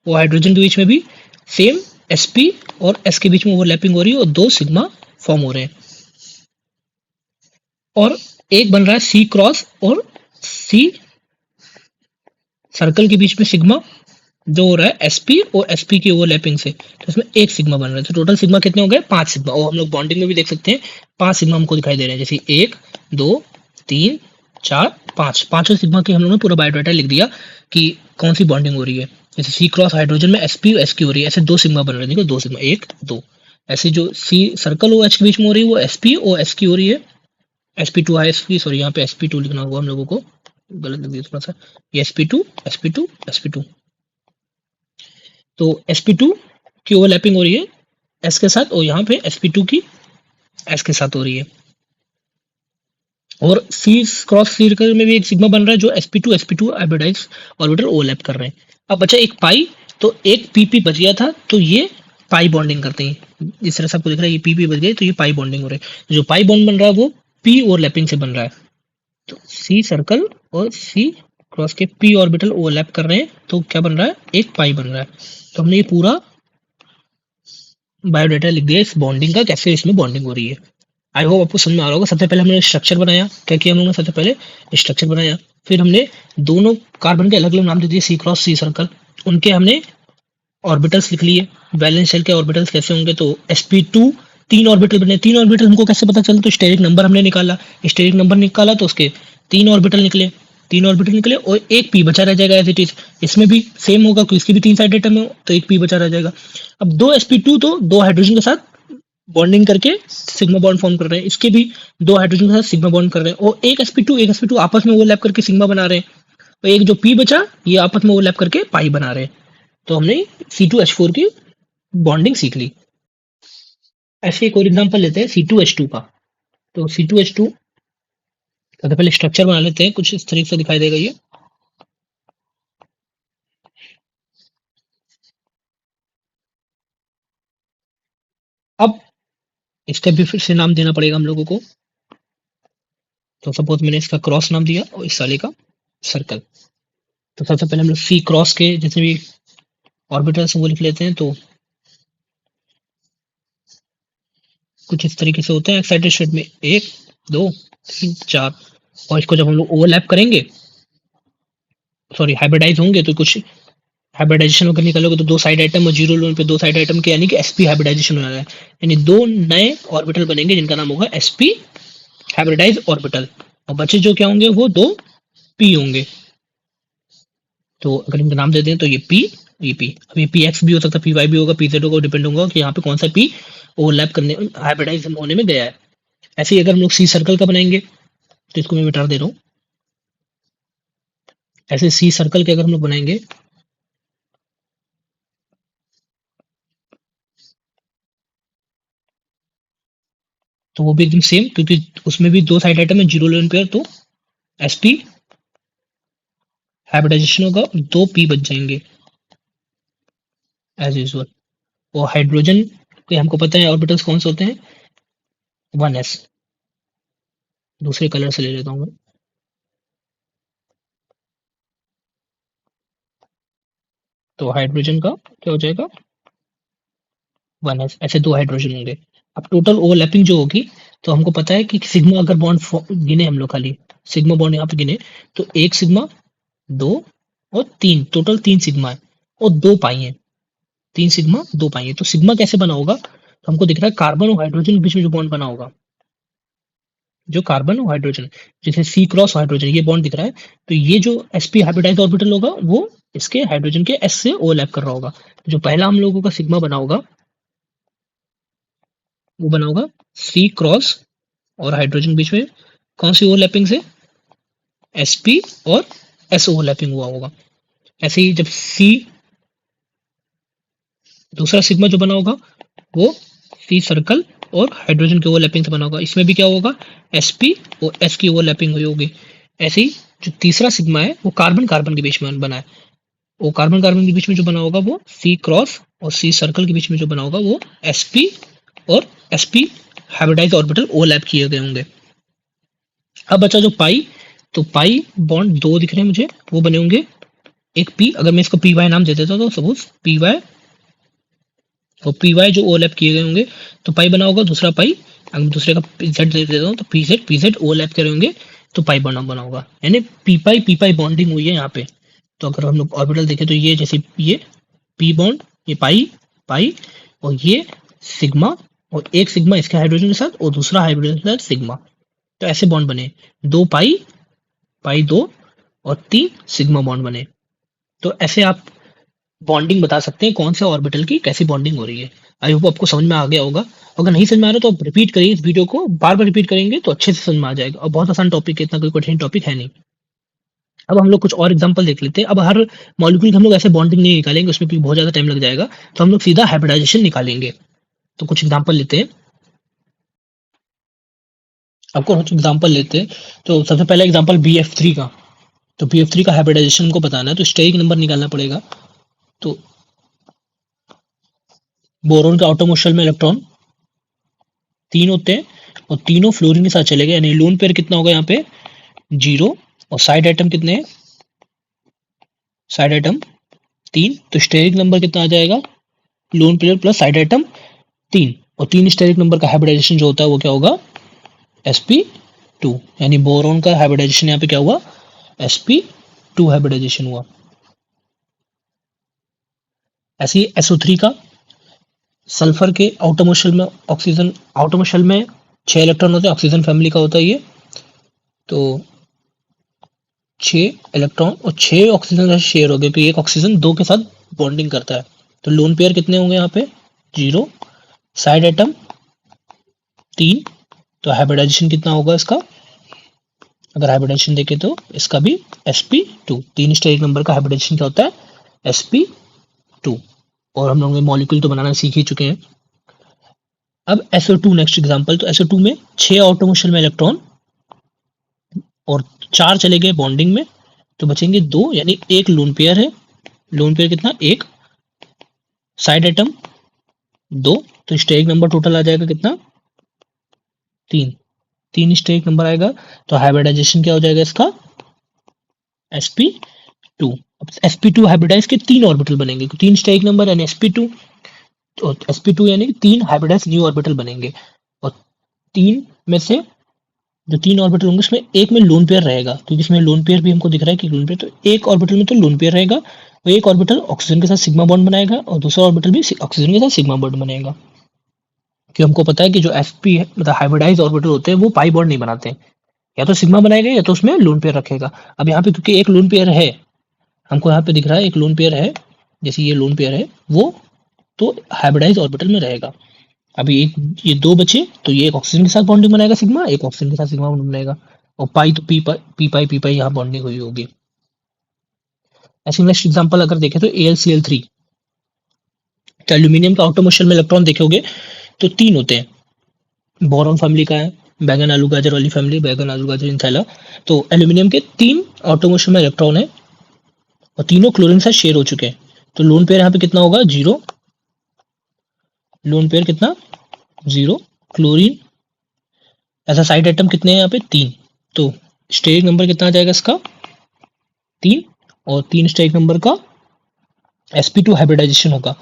Speaker 1: वो हाइड्रोजन के बीच में भी सेम sp और s के बीच में ओवरलैपिंग हो रही है और 2 सिग्मा फॉर्म हो रहे हैं। और एक बन रहा है सी क्रॉस और सी सर्कल के बीच में सिग्मा जो हो रहा है sp और sp की ओवरलैपिंग से, तो इसमें एक सिग्मा बन रहा है। तो टोटल सिग्मा कितने हो गए 5 सिग्मा। और हम लोग बॉन्डिंग में भी देख सकते हैं 5 सिग्मा हमको दिखाई दे रहे हैं, जैसे 1 2 3 4 5, पांचों सिग्मा के हम लोगों ने पूरा बायोडाटा लिख दिया कि कौन सी बॉन्डिंग हो रही है। जैसे सी क्रॉस हाइड्रोजन में sp और s की हो रही है, ऐसे 2 सिग्मा बन रहे हैं, देखो 2 सिग्मा 1 2। ऐसे जो सी सर्कल हो h के बीच में हो रही है वो sp और s की हो रही है, sp2 है sp, सॉरी यहाँ पे sp2 लिखना होगा हम लोगों को, गलत लिख दिया थोड़ा सा, ये sp2 तो sp2 की ओवरलैपिंग हो रही है s के साथ और यहाँ पे sp2 की s के साथ हो रही है। और सी क्रॉस सर्कल में भी एक सिग्मा बन रहा है जो sp2 हाइब्रिडाइज ऑर्बिटल ओवरलैप कर रहे हैं। अब बचा एक पाई, तो एक pp बच गया था, तो ये पाई बॉन्डिंग करते हैं। जिस तरह से आपको दिख रहा है ये pp बच गए तो ये पाई बॉन्डिंग हो रही है। जो पाई बॉन्ड बन रहा है वो p ओवरलैपिंग से बन रहा है। तो सी सर्कल और सी क्रॉस के p ऑर्बिटल ओवरलैप कर रहे हैं तो क्या बन रहा है एक पाई बन रहा है। तो हमने ये पूरा बायोडाटा लिख दिया इस बॉन्डिंग का, कैसे इसमें बॉन्डिंग हो रही है। आई होप आपको समझ में आ रहा होगा। सबसे पहले हमने स्ट्रक्चर बनाया, क्या किया हम लोगों ने, सबसे पहले स्ट्रक्चर बनाया, फिर हमने दोनों कार्बन के अलग अलग नाम दे दिए सी क्रॉस सी सर्कल, उनके हमने ऑर्बिटल्स लिख लिए। वैलेंस शेल के ऑर्बिटल्स कैसे होंगे, तो sp2 तीन ऑर्बिटल बने। तीन ऑर्बिटल हमको कैसे पता चला, तो स्टेरिक नंबर हमने निकाला। स्टेरिक नंबर निकाला तो उसके तीन ऑर्बिटल निकले। तीन ऑर्बिटल निकले और एक पी बचा रह जाएगा एज इट इज। इसमें भी सेम होगा क्योंकि इसकी भी तीन साइड एटम है तो एक पी बचा रह जाएगा। अब दो sp2 तो दो हाइड्रोजन के साथ बॉन्डिंग करके सिग्मा बॉन्ड फॉर्म कर रहे हैं। इसके भी दो हाइड्रोजन के साथ सिग्मा बॉन्ड कर रहे हैं और एक sp2 आपस में ओवरलैप करके सिग्मा बना रहे हैं। और एक जो पी बचा ये आपस में ओवरलैप करके पाई बना रहे हैं। तो हमने C2H4 की बॉन्डिंग सीख ली। ऐसे एक और एग्जांपल लेते हैं C2H2 का। तो C2H2 सबसे पहले स्ट्रक्चर बना लेते हैं, कुछ इस तरीके से दिखाई देगा ये। अब इसका भी फिर से नाम देना पड़ेगा हम लोगों को। तो सपोज मैंने इसका क्रॉस नाम दिया और इस वाले का सर्कल। तो सबसे पहले हम लोग सी क्रॉस के जितने भी ऑर्बिटल्स वो लिख लेते हैं। तो कुछ इस तरीके से होते हैं एक्साइटेड स्टेट में, एक दो तीन चार। और इसको जब हम लोग ओवरलैप करेंगे, सॉरी हाइब्रिडाइज होंगे, तो कुछ हाइब्रिडाइजेशन अगर निकालोगे तो दो साइड आइटम और जीरो लोन पे दो साइड आइटम के यानी कि sp हाइब्रिडाइजेशन हो रहा है। यानी दो नए ऑर्बिटल बनेंगे जिनका नाम होगा sp हाइब्रिडाइज ऑर्बिटल। और बचे जो क्या होंगे वो दो p होंगे। तो अगर इनका नाम दे दें तो ये p, ये p। अब ये px भी हो सकता है, py भी होगा, pz होगा, डिपेंड होगा कि यहाँ पे कौन सा p ओवरलैप करने हाइब्रिडाइज होने में गया है। ऐसे ही अगर हम लोग सी सर्कल का बनाएंगे तो इसको मैं मिटा दे रहा हूँ। ऐसे सी सर्कल के अगर हम लोग बनाएंगे तो वो भी एकदम सेम, क्योंकि उसमें भी दो साइड आइटम है जीरो लोन पेयर। तो sp हाइब्रिडाइजेशन होगा, दो p बच जाएंगे एज यूजुअल। और हाइड्रोजन के हमको पता है ऑर्बिटल्स कौन से होते हैं, 1s। दूसरे कलर से ले लेता हूँ मैं। तो हाइड्रोजन का क्या हो जाएगा, 1s। ऐसे दो हाइड्रोजन होंगे। अब टोटल ओवरलैपिंग जो होगी, तो हमको पता है कि सिग्मा अगर बॉन्ड गिने हम लोग खाली सिग्मा बॉन्ड यहाँ पे गिने तो एक सिग्मा, दो और तीन, टोटल तीन सिग्मा है और दो पाई है। तीन सिग्मा दो पाई है। तो सिग्मा कैसे बना होगा, तो हमको दिख रहा है कार्बन और हाइड्रोजन के बीच में जो बॉन्ड बना होगा, जो कार्बन और हाइड्रोजन, जैसे सी क्रॉस हाइड्रोजन ये बॉन्ड दिख रहा है। तो ये जो sp हाइब्रिडाइज ऑर्बिटल होगा वो इसके हाइड्रोजन के s से ओवरलैप कर रहा होगा। तो जो पहला हम लोगों का सिग्मा बना होगा वो बना होगा सी क्रॉस और हाइड्रोजन बीच में कौन सी ओवरलैपिंग से, sp और s ओवरलैपिंग हुआ होगा। ऐसे ही जब सी दूसरा सिग्मा जो बना होगा वो सी सर्कल और हाइड्रोजन के ओवरलैपिंग से बना होगा। इसमें भी क्या होगा, sp और s की ओवरलैपिंग हुई होगी। ऐसे ही जो तीसरा सिग्मा है वो कार्बन कार्बन के बीच में बना है। वो कार्बन कार्बन के बीच में जो बना होगा वो सी क्रॉस और सी सर्कल के बीच में जो बना होगा वो sp और sp हाइब्रिडाइज ऑर्बिटल ओवरलैप किए गए होंगे। अब बचा जो पाई, तो पाई बॉन्ड दो दिख रहे हैं मुझे, वो बने होंगे एक पी। अगर मैं इसको पी वाई नाम दे देता तो सपोज पी वाई और पी वाई जो ओवरलैप किए गए होंगे तो पाई बना होगा। दूसरा पाई अगर दूसरे का जेड दे देता हूँ तो पी जेड ओवरलैप करे होंगे तो पाई बना होगा। यानी पी पाई बॉन्डिंग हुई है यहाँ पे। तो अगर हम लोग ऑर्बिटल देखें तो ये जैसे ये पी बॉन्ड, ये पाई पाई और ये सिग्मा, और एक सिग्मा इसके हाइड्रोजन के साथ और दूसरा हाइड्रोजन के साथ सिग्मा। तो ऐसे बॉन्ड बने, दो पाई पाई दो और तीन सिग्मा बॉन्ड बने। तो ऐसे आप बॉन्डिंग बता सकते हैं कौन से ऑर्बिटल की कैसी बॉन्डिंग हो रही है। आई होप आपको समझ में आ गया होगा। अगर नहीं समझ में आ रहा तो आप रिपीट करिए इस वीडियो को, बार बार रिपीट करेंगे तो अच्छे से समझ में आ जाएगा। और बहुत आसान टॉपिक है, इतना कोई कठिन टॉपिक है नहीं। अब हम लोग कुछ और एग्जांपल देख लेते हैं। अब हर मॉलिक्यूल की हम लोग ऐसे बॉन्डिंग नहीं निकालेंगे, उसमें भी बहुत ज्यादा टाइम लग जाएगा। तो हम लोग सीधा हाइब्रिडाइजेशन निकालेंगे। तो कुछ एग्जांपल लेते हैं, आपको कुछ एग्जांपल लेते हैं। तो सबसे पहला एग्जांपल BF3 का। तो BF3 का हाइब्रिडाइजेशन को बताना है तो स्टेरिक नंबर निकालना पड़ेगा। तो बोरोन के आउटर मोस्ट शेल में इलेक्ट्रॉन तीन होते हैं और तीनों फ्लोरीन के साथ चले गए, यानी लोन पेयर कितना होगा यहाँ पे, जीरो। और साइड आइटम कितने हैं, साइड आइटम तीन। तो स्टेरिक नंबर कितना आ जाएगा, lone pair plus side item तीन। और तीन स्टेरिक नंबर का हाइब्रिडाइजेशन जो होता है वो क्या होगा, sp2। यानी बोरोन का हाइब्रिडाइजेशन यहाँ पे क्या हुआ, sp2 हाइब्रिडाइजेशन हुआ। ऐसे ही SO3 का सल्फर के आउटर मोस्ट शेल में ऑक्सीजन, आउटर मोस्ट शेल में 6 इलेक्ट्रॉन होते हैं, ऑक्सीजन फैमिली का होता है ये। तो 6 इलेक्ट्रॉन और 6 ऑक्सीजन शेयर हो गए, तो एक ऑक्सीजन 2 के साथ बॉन्डिंग करता है। तो लोन पेयर कितने होंगे यहाँ पे? 0। Side atom 3। तो हाइब्रिडाइजेशन कितना होगा इसका? अगर हाइब्रिडाइजेशन देखें तो इसका भी sp2, 3 स्टेरिक नंबर का हाइब्रिडाइजेशन क्या होता है? sp2। और हम लोग मॉलिक्यूल तो बनाना सीख ही चुके हैं। अब SO2 नेक्स्ट एग्जांपल। तो SO2 में 6 आउटर मोस्ट शेल में इलेक्ट्रॉन और 4 चले गए बॉन्डिंग में, तो बचेंगे 2, यानी एक लोन पेयर है। लोन पेयर कितना? 1। साइड एटम 2, तो स्टेरिक नंबर टोटल आ जाएगा कितना? 3। 3 स्टेरिक नंबर आएगा। तो हाइब्रिडाइजेशन क्या हो जाएगा इसका? sp2। अब sp2 हाइब्रिडाइज के 3 ऑर्बिटल बनेंगे, 3 स्टेरिक नंबर यानी sp2, तो sp2 यानी 3 हाइब्रिडाइज न्यू ऑर्बिटल बनेंगे। और 3 में से जो 3 ऑर्बिटल होंगे उसमें एक में लोन पेयर रहेगा, क्योंकि इसमें लोन पेयर भी हमको दिख रहा है कि लोन पेयर, तो एक ऑर्बिटल में तो लोन पेयर रहेगा और एक ऑर्बिटल ऑक्सीजन के साथ सिग्मा बॉन्ड बनाएगा और दूसरा ऑर्बिटल भी ऑक्सीजन के साथ सिग्मा बॉन्ड बनाएगा। कि हमको पता है कि जो sp है, मतलब हाइब्रिडाइज ऑर्बिटल होते हैं, वो पाई बॉन्ड नहीं बनाते हैं, या तो सिग्मा बनाएगा या तो उसमें लोन पेयर रखेगा। अब यहाँ पे क्योंकि एक लोन पेयर है, हमको यहाँ पे दिख रहा है एक लोन पेयर है, जैसे ये लोन पेयर है, वो तो हाइब्रिडाइज ऑर्बिटल में रहेगा। अभी एक ये 2 बचे, तो ये एक ऑक्सीजन के साथ बॉन्डिंग बनाएगा सिग्मा, एक ऑक्सीजन के साथ सिग्मा बॉन्डिंग बनाएगा, और पाई तो पी पाई यहाँ बॉन्डिंग हुई होगी। ऐसे नेक्स्ट एग्जांपल अगर देखें तो AlCl3। तो एल्यूमिनियम का आउटर मोस्ट शेल में इलेक्ट्रॉन देखोगे तो 3 होते हैं। बोरॉन फैमिली का है, बैगन आलू गाजर वाली फैमिली, बैगन आलू गाजर इंथैला। तो एल्यूमिनियम के 3 आउटर मोस्ट शेल में इलेक्ट्रॉन है और तीनों क्लोरीन से शेयर हो चुके हैं। तो लोन पेयर यहाँ पे कितना होगा? 0। लोन पेयर कितना? 0 क्लोरीन। ऐसा साइड आइटम कितने हैं यहाँ पे? 3। तो स्टेरिक नंबर कितना आ जाएगा इसका? 3। और 3 स्टेरिक नंबर का sp2 हाइब्रिडाइजेशन होगा।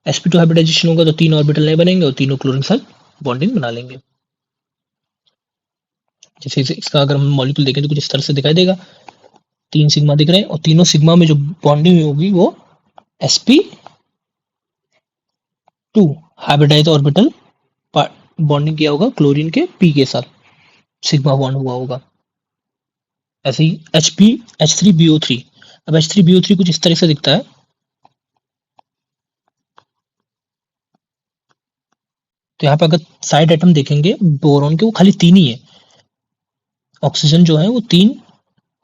Speaker 1: sp2 हाइब्रिडाइजेशन होगा तो 3 ऑर्बिटल नहीं बनेंगे और तीनों क्लोरीन के साथ बॉन्डिंग बना लेंगे। जैसे इसका अगर हम मॉलिक्यूल देखें तो कुछ इस तरह से दिखाई देगा। 3 सिग्मा दिख रहे हैं और तीनों सिग्मा में जो बॉन्डिंग होगी वो sp2 हाइब्रिडाइज ऑर्बिटल बॉन्डिंग किया होगा क्लोरीन के p के साथ, सिग्मा बॉन्ड हुआ होगा। ऐसे ही H3BO3। अब H3BO3 कुछ इस तरह से दिखता है। तो यहाँ पे अगर साइड आइटम देखेंगे बोरॉन के, वो खाली 3 ही है। ऑक्सीजन जो है वो 3,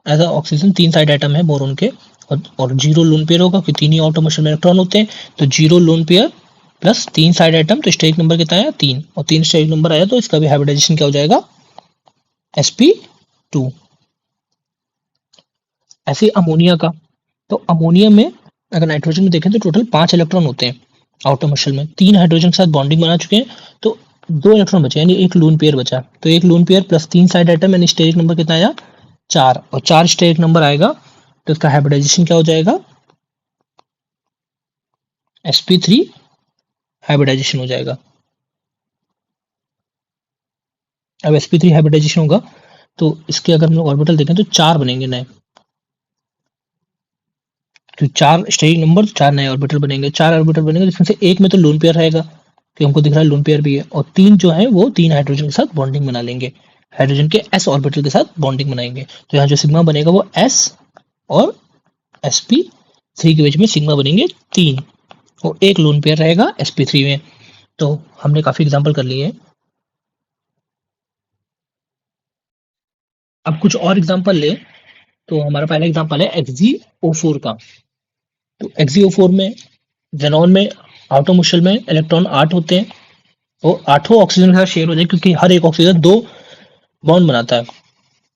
Speaker 1: ऐसा ऑक्सीजन 3 साइड आइटम है बोरॉन के, और 0 लोन पेयर होगा क्योंकि 3 ही आउटर मोस्ट शेल में इलेक्ट्रॉन होते हैं। तो 0 lone pair plus 3 side item, तो स्टेरिक नंबर कितना आया? 3। और 3 स्टेरिक नंबर आया तो इसका भी हाइब्रिडाइजेशन क्या हो जाएगा? sp2। ऐसे अमोनिया का। तो अमोनिया में अगर नाइट्रोजन में देखें तो टोटल 5 इलेक्ट्रॉन होते हैं आउटर मोस्ट शेल में, 3 हाइड्रोजन के साथ बॉन्डिंग बना चुके हैं, तो 2 इलेक्ट्रॉन बचे, यानी एक लोन पेयर बचा। तो एक lone pair plus 3 side item, यानी स्टेरिक नंबर कितना आया? 4। और 4 स्टेरिक नंबर आएगा तो इसका हाइब्रिडाइजेशन क्या हो जाएगा? sp3 हाइब्रिडाइजेशन हो जाएगा। अब sp3 हाइब्रिडाइजेशन होगा तो इसके अगर हम लोग ऑर्बिटल देखें तो 4 बनेंगे नए, तो 4 स्टेरिक नंबर, 4 नए ऑर्बिटल बनेंगे। 4 ऑर्बिटल बनेंगे जिसमें से एक में तो लोन पेयर रहेगा, कि हमको दिख रहा है लोन पेयर भी है, और 3 जो है वो 3 हाइड्रोजन के साथ बॉन्डिंग बना लेंगे, हाइड्रोजन के s ऑर्बिटल के साथ बॉन्डिंग बनाएंगे। तो यहाँ जो सिग्मा बनेगा वो s और sp3 के बीच में सिग्मा बनेंगे 3, और एक लोन पेयर रहेगा sp3 में। तो हमने काफी एग्जाम्पल कर लिए हैं। अब कुछ और एग्जाम्पल ले, तो हमारा पहला एग्जाम्पल है XgO4 का। तो XgO4 में जेनॉन में आउटर मोस्ट शेल में इलेक्ट्रॉन 8 होते हैं, वो आठों ऑक्सीजन के साथ शेयर हो जाए क्योंकि हर एक ऑक्सीजन 2 बॉन्ड बनाता है।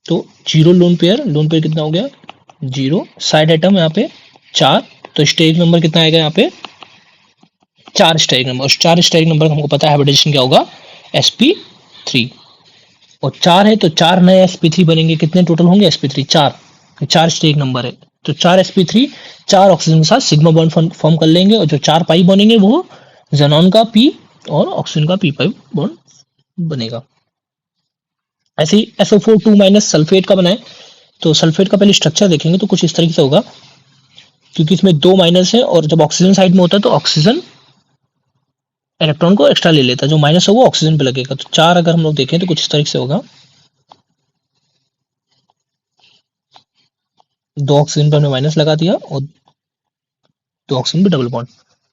Speaker 1: तो 0 लोन पेयर कितना हो गया? 0। साइड आइटम यहाँ पे 4, तो स्टेरिक नंबर कितना आएगा यहाँ पे? 4 स्टेरिक नंबर। 4 स्टेरिक नंबर हमको पता है हाइब्रिडाइजेशन क्या होगा? sp3। और 4 है तो 4 नए sp3 बनेंगे। कितने टोटल होंगे sp3? 4। 4 स्टेरिक नंबर है तो 4 sp3 4 ऑक्सीजन के साथ सिग्मा बॉन्ड फॉर्म कर लेंगे, और जो 4 पाई बनेंगे वो जेनॉन का p और ऑक्सीजन का p पाई बॉन्ड बनेगा। ऐसे ही SO4 2 माइनस सल्फेट का बनाए, तो सल्फेट का पहले स्ट्रक्चर देखेंगे तो कुछ इस तरीके से होगा। क्योंकि इसमें 2 माइनस है और जब ऑक्सीजन साइड में होता है तो ऑक्सीजन इलेक्ट्रॉन को एक्स्ट्रा ले लेता है, जो माइनस है वो ऑक्सीजन पे लगेगा। तो 4 अगर हम लोग देखें तो कुछ इस तरीके से होगा, 2 ऑक्सीजन पे हमने माइनस लगा दिया और 2 ऑक्सीजन पे डबल बॉन्ड।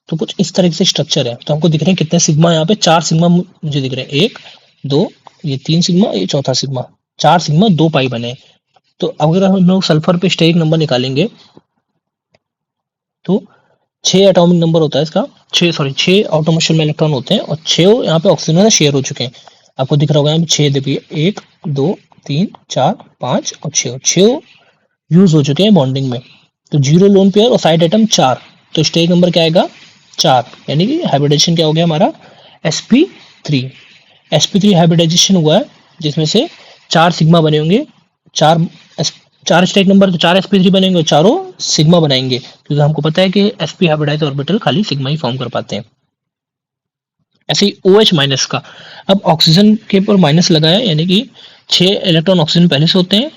Speaker 1: तो कुछ इस तरीके से स्ट्रक्चर है। तो हमको दिख रहे हैं कितने सिग्मा, यहाँ पे 4 सिग्मा मुझे दिख रहे हैं, 1 2 ये 3 सिग्मा, ये चौथा सिग्मा, 4 सिग्मा 2 पाई बने। तो अगर हम लोग सल्फर पे स्टेरिक नंबर निकालेंगे तो 6 एटॉमिक नंबर होता है इसका, 6 ऑटोमोशन में इलेक्ट्रॉन होते हैं और 6 यहाँ पे ऑक्सीजन से शेयर हो चुके हैं। आपको दिख रहा होगा यहाँ पे 6 देखिए, 1 2 3 4 5 और 6 यूज हो चुके हैं बॉन्डिंग में। तो 0 लोन पेयर और साइड एटम 4, तो स्टेरिक नंबर क्या आएगा 4, यानी कि हाइब्रिडाइजेशन क्या हो गया हमारा sp3। sp3 हाइब्रिडाइजेशन हुआ है जिसमें से 4 सिग्मा बने होंगे, 4 स्टेरिक नंबर, तो 4 sp3 बनेंगे और चारों सिग्मा बनाएंगे, क्योंकि हमको पता है कि sp हाइब्रिडाइज ऑर्बिटल खाली सिग्मा ही फॉर्म कर पाते हैं। ऐसे ही OH माइनस का, अब ऑक्सीजन के ऊपर माइनस लगाया, यानी कि 6 इलेक्ट्रॉन ऑक्सीजन पहले से होते हैं,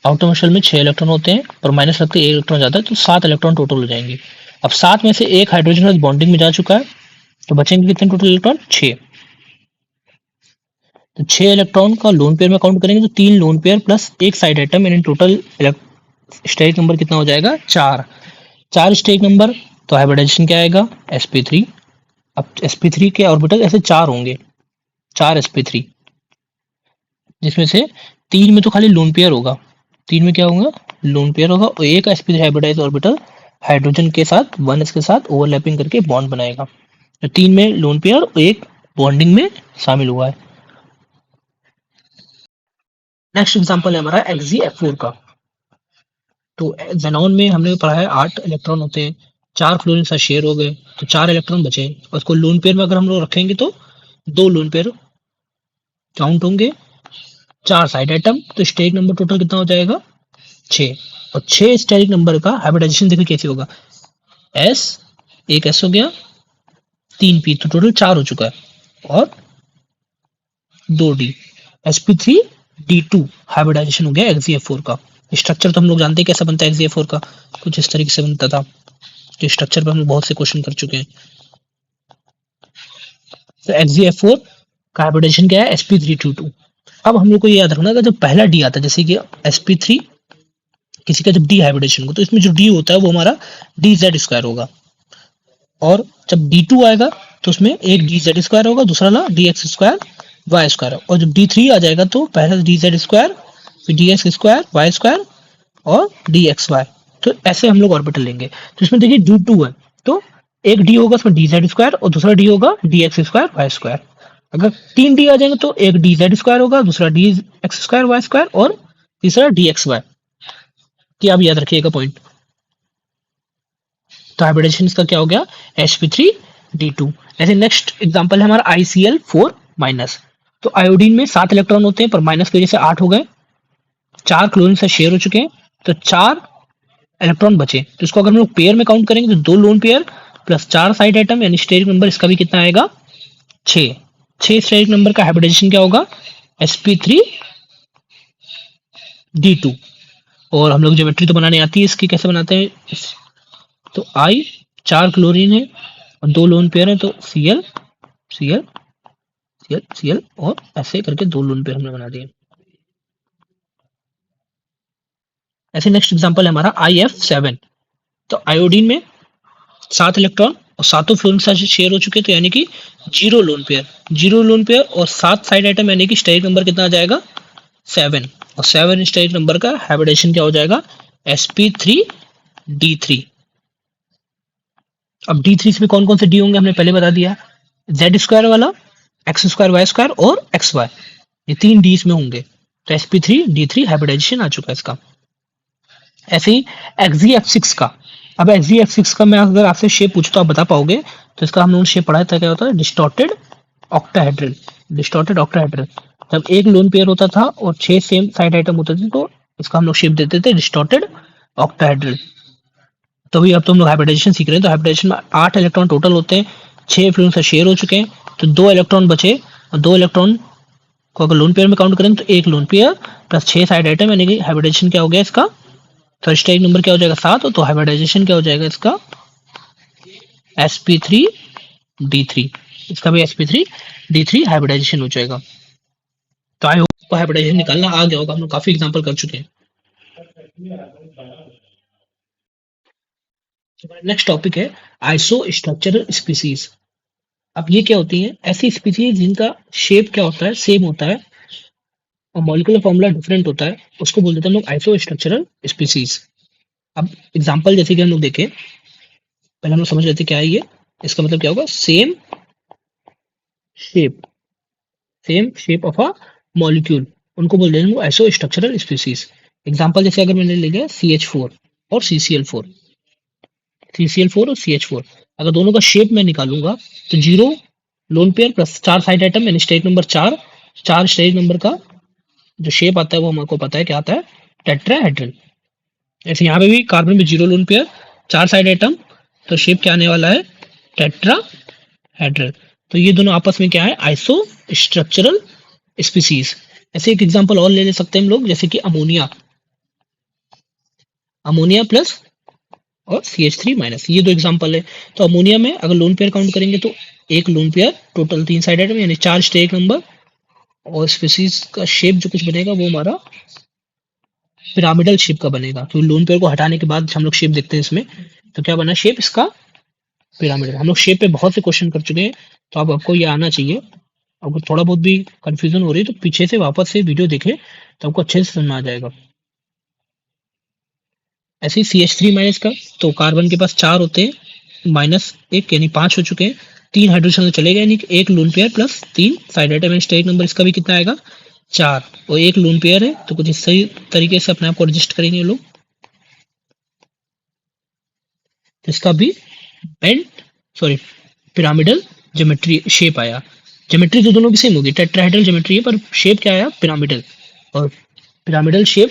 Speaker 1: आउटर शेल में 6 इलेक्ट्रॉन होते हैं और माइनस लगते 1 इलेक्ट्रॉन जाता है, तो 7 इलेक्ट्रॉन टोटल हो जाएंगे। अब 7 में से एक हाइड्रोजन बॉन्डिंग में जा चुका है, तो बचेंगे कितने टोटल इलेक्ट्रॉन 6। तो 6 इलेक्ट्रॉन का लोन पेयर में काउंट करेंगे तो 3 लोन पेयर प्लस एक साइड एटम, यानी टोटल स्टेरिक नंबर कितना हो जाएगा 4 स्टेरिक नंबर। तो हाइब्रिडाइजेशन क्या आएगा sp3। अब sp3 के ऑर्बिटल ऐसे 4 होंगे, 4 sp3, जिसमें से 3 में तो खाली लोन पेयर होगा, 3 में क्या होगा लोन पेयर होगा और एक sp3 हाइब्रिडाइज ऑर्बिटल हाइड्रोजन के साथ 1s के साथ ओवरलैपिंग करके बॉन्ड बनाएगा। तो 3 में लोन पेयर और एक बॉन्डिंग में शामिल हुआ है। नेक्स्ट एग्जांपल है हमारा Xgf4 का। तो जेनॉन में हमने पढ़ा है 8 इलेक्ट्रॉन होते हैं, 4 फ्लोरीन साथ शेयर हो गए तो 4 इलेक्ट्रॉन बचे, और उसको लोन पेयर में अगर हम लोग रखेंगे तो 2 लोन पेयर काउंट होंगे, 4 साइड एटम, तो स्टेरिक नंबर टोटल कितना हो जाएगा 6। और 6 स्टेरिक नंबर का हाइब्रिडाइजेशन देखिए कैसे होगा, S एक S हो गया, 3 P, तो टोटल 4 हो चुका है और 2 D, sp3d2 हाइब्रिडाइजेशन हो गया Xgf4 का। स्ट्रक्चर तो हम लोग जानते हैं कैसा बनता है Xgf4 का, कुछ इस तरीके से बनता था। तो स्ट्रक्चर पर हम बहुत से क्वेश्चन कर चुके हैं। तो Xgf4 का हाइब्रिडाइजेशन क्या है sp3d2। अब हम लोग को ये याद रखना है, जब पहला डी आता है, जैसे कि sp3 किसी का जब डी हाइब्रिडेशन हो तो इसमें जो डी होता है वो हमारा dz² होगा, और जब d2 आएगा तो उसमें एक dz² होगा, दूसरा ना dx² y², और जब d3 आ जाएगा तो पहला dz², फिर dx² y² और dxy। तो ऐसे हम लोग ऑर्बिटल लेंगे। तो इसमें देखिए d2 है तो एक d होगा उसमें dz² और दूसरा d होगा dx² y²। अगर 3 d आ जाएंगे तो एक dz² होगा, दूसरा dx² y² और तीसरा dxy। कि आप याद रखिएगा पॉइंट। तो हाइब्रिडेशन इसका क्या हो गया sp3d2। ऐसे नेक्स्ट एग्जांपल है हमारा ICl4 माइनस। तो आयोडीन में 7 इलेक्ट्रॉन होते हैं पर माइनस की वजह से 8 हो गए, 4 क्लोरीन से शेयर हो चुके हैं तो 4 इलेक्ट्रॉन बचे। तो इसको अगर हम लोग पेयर में काउंट करेंगे तो 2 lone pair plus 4 side atom, यानी स्टेरिक नंबर इसका भी कितना आएगा 6। 6 स्टेरिक नंबर का हाइब्रिडेशन क्या होगा sp3d2। और हम लोग ज्योमेट्री तो बनाने आती है इसकी, कैसे बनाते हैं, तो I 4 क्लोरीन है और 2 लोन पेयर है, तो Cl Cl Cl Cl और ऐसे करके 2 लोन पेयर हमने बना दिए। ऐसे नेक्स्ट एग्जांपल है हमारा IF7। तो आयोडीन में 7 इलेक्ट्रॉन और सातों फ्लोरीन साथ शेयर हो चुके, तो यानी कि 0 लोन पेयर और 7 साइड एटम, यानी कि स्टेरिक नंबर कितना आ जाएगा 7, और 7 स्टेरिक नंबर का हाइब्रिडेशन क्या हो जाएगा sp3d3। अब d3 में कौन कौन से डी होंगे हमने पहले बता दिया, z² वाला, x² y² और xy, ये 3 डी इसमें होंगे। तो sp3d3 हाइब्रिडाइजेशन आ चुका है इसका। ऐसे ही Xgf6 का। अब Xgf6 का मैं अगर आपसे शेप पूछूं तो आप बता पाओगे, तो इसका हम लोगों ने शेप पढ़ा था, क्या होता है डिस्टॉर्टेड ऑक्टाहेड्रल। जब एक लोन पेयर होता था और 6 सेम साइड आइटम होते थे तो इसका हम लोग शेप देते थे डिस्टॉर्टेड ऑक्टाहेड्रल। तो भी अब तो हम लोग हाइब्रिडाइजेशन सीख रहे हैं। तो हाइब्रिडाइजेशन में 8 इलेक्ट्रॉन टोटल होते हैं, 6 फ्लोरीन से शेयर हो चुके हैं, तो 2 इलेक्ट्रॉन बचे, और 2 इलेक्ट्रॉन को अगर लोन पेयर में काउंट करें तो एक lone pair plus 6 side item, यानी कि हाइब्रिडाइजेशन क्या हो गया इसका तो स्टेरिक नंबर क्या हो जाएगा 7, तो हाइब्रिडाइजेशन क्या हो जाएगा इसका sp3d3, इसका भी sp3d3 हाइब्रिडाइजेशन हो जाएगा। तो आई होप हाइब्रिडाइजेशन निकालना आ गया होगा, हम लोग काफी एग्जांपल कर चुके हैं। नेक्स्ट टॉपिक है आइसो स्ट्रक्चरल स्पीसीज। अब ये क्या होती है, ऐसी स्पीसीज जिनका शेप क्या होता है सेम होता है और मॉलिक्यूलर फॉर्मूला डिफरेंट होता है, उसको बोल देते हैं हम लोग आइसो स्ट्रक्चरल स्पीसीज। अब एग्जांपल जैसे कि हम लोग देखें, पहले हम लोग समझ लेते क्या है ये। इसका मतलब क्या होगा, shape same shape of a molecule, उनको बोल देंगे आइसो स्ट्रक्चरल स्पीसीज। एग्जांपल जैसे अगर मैंने ले लिया CH4 और CCl4 और CH4, अगर दोनों का शेप मैं निकालूंगा तो 0 lone pair plus 4 side item यानी स्टेट नंबर 4, 4 स्टेट नंबर का जो शेप आता है वो हमको पता है क्या आता है, टेट्राहेड्रल। ऐसे यहाँ पे भी कार्बन में 0 लोन पेयर 4 साइड आइटम, तो शेप क्या आने वाला है, टेट्राहेड्रल। तो ये दोनों आपस में क्या है, आइसो स्ट्रक्चरल स्पीसीज। ऐसे एक एग्जांपल और ले सकते हैं हम लोग, जैसे कि अमोनिया, अमोनिया प्लस और CH3 माइनस, ये दो एग्जांपल है। तो अमोनिया में अगर लोन पेयर काउंट करेंगे तो एक lone pair, total 3 side item यानी 4 स्टेट नंबर, और स्पीसीज का शेप जो कुछ बनेगा वो हमारा पिरामिडल शेप का बनेगा। तो लोन पेयर को हटाने के बाद हम लोग शेप देखते हैं इसमें, तो क्या बना शेप इसका, पिरामिडल। हम लोग शेप पे बहुत से क्वेश्चन कर चुके हैं, तो अब आपको ये आना चाहिए। अगर थोड़ा बहुत भी कंफ्यूजन हो रही है तो पीछे से वापस से वीडियो देखें, तो आपको अच्छे से समझ में आ जाएगा। ऐसे ही CH3 माइनस का, तो कार्बन के पास 4 होते हैं, माइनस 1 यानी 5 हो चुके हैं, 3 हाइड्रोजन चले गए, यानी एक lone pair plus 3 side item, state number इसका भी कितना आएगा 4, और एक लोन पेयर है, तो कुछ इस सही तरीके से अपने आप को रजिस्ट करेंगे लोग। इसका भी bent sorry pyramidal geometry shape आया। ज्योमेट्री तो दोनों की सेम होगी, टेट्राहेड्रल ज्योमेट्री है, पर शेप क्या आया, पिरामिडल। और पिरामिडल शेप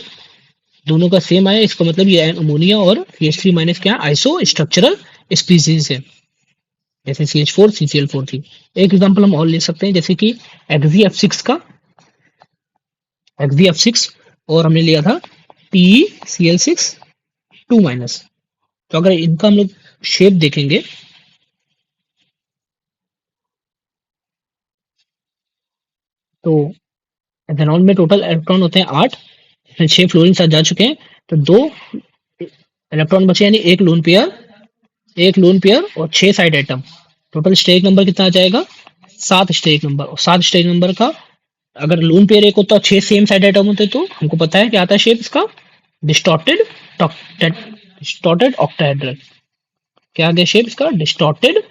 Speaker 1: दोनों का सेम आया, इसका मतलब ये अमोनिया और CH3 माइनस क्या आइसो स्ट्रक्चरल स्पीसीज है, जैसे CH4 CCl4 थी। एक एग्जांपल हम और ले सकते हैं, जैसे कि XeF6 का, XeF6 और हमने लिया था PeCl6 2 माइनस। तो अगर इनका हम लोग शेप देखेंगे, तो एथेनॉल में टोटल इलेक्ट्रॉन होते हैं 8, इसमें 6 फ्लोरीन साथ जा चुके हैं, तो 2 इलेक्ट्रॉन बचे, यानी एक लोन पेयर और 6 side atom. Total steric number कितना आ जाएगा, 7 स्टेरिक नंबर। और 7 स्टेरिक नंबर का अगर लोन पेयर एक होता और 6 सेम साइड आइटम होते, तो हमको पता है क्या आता है शेप इसका, डिस्टॉर्टेड डिस्टॉर्टेड ऑक्टाहेड्रल। क्या आ गया शेप इसका, डिस्टॉर्टेड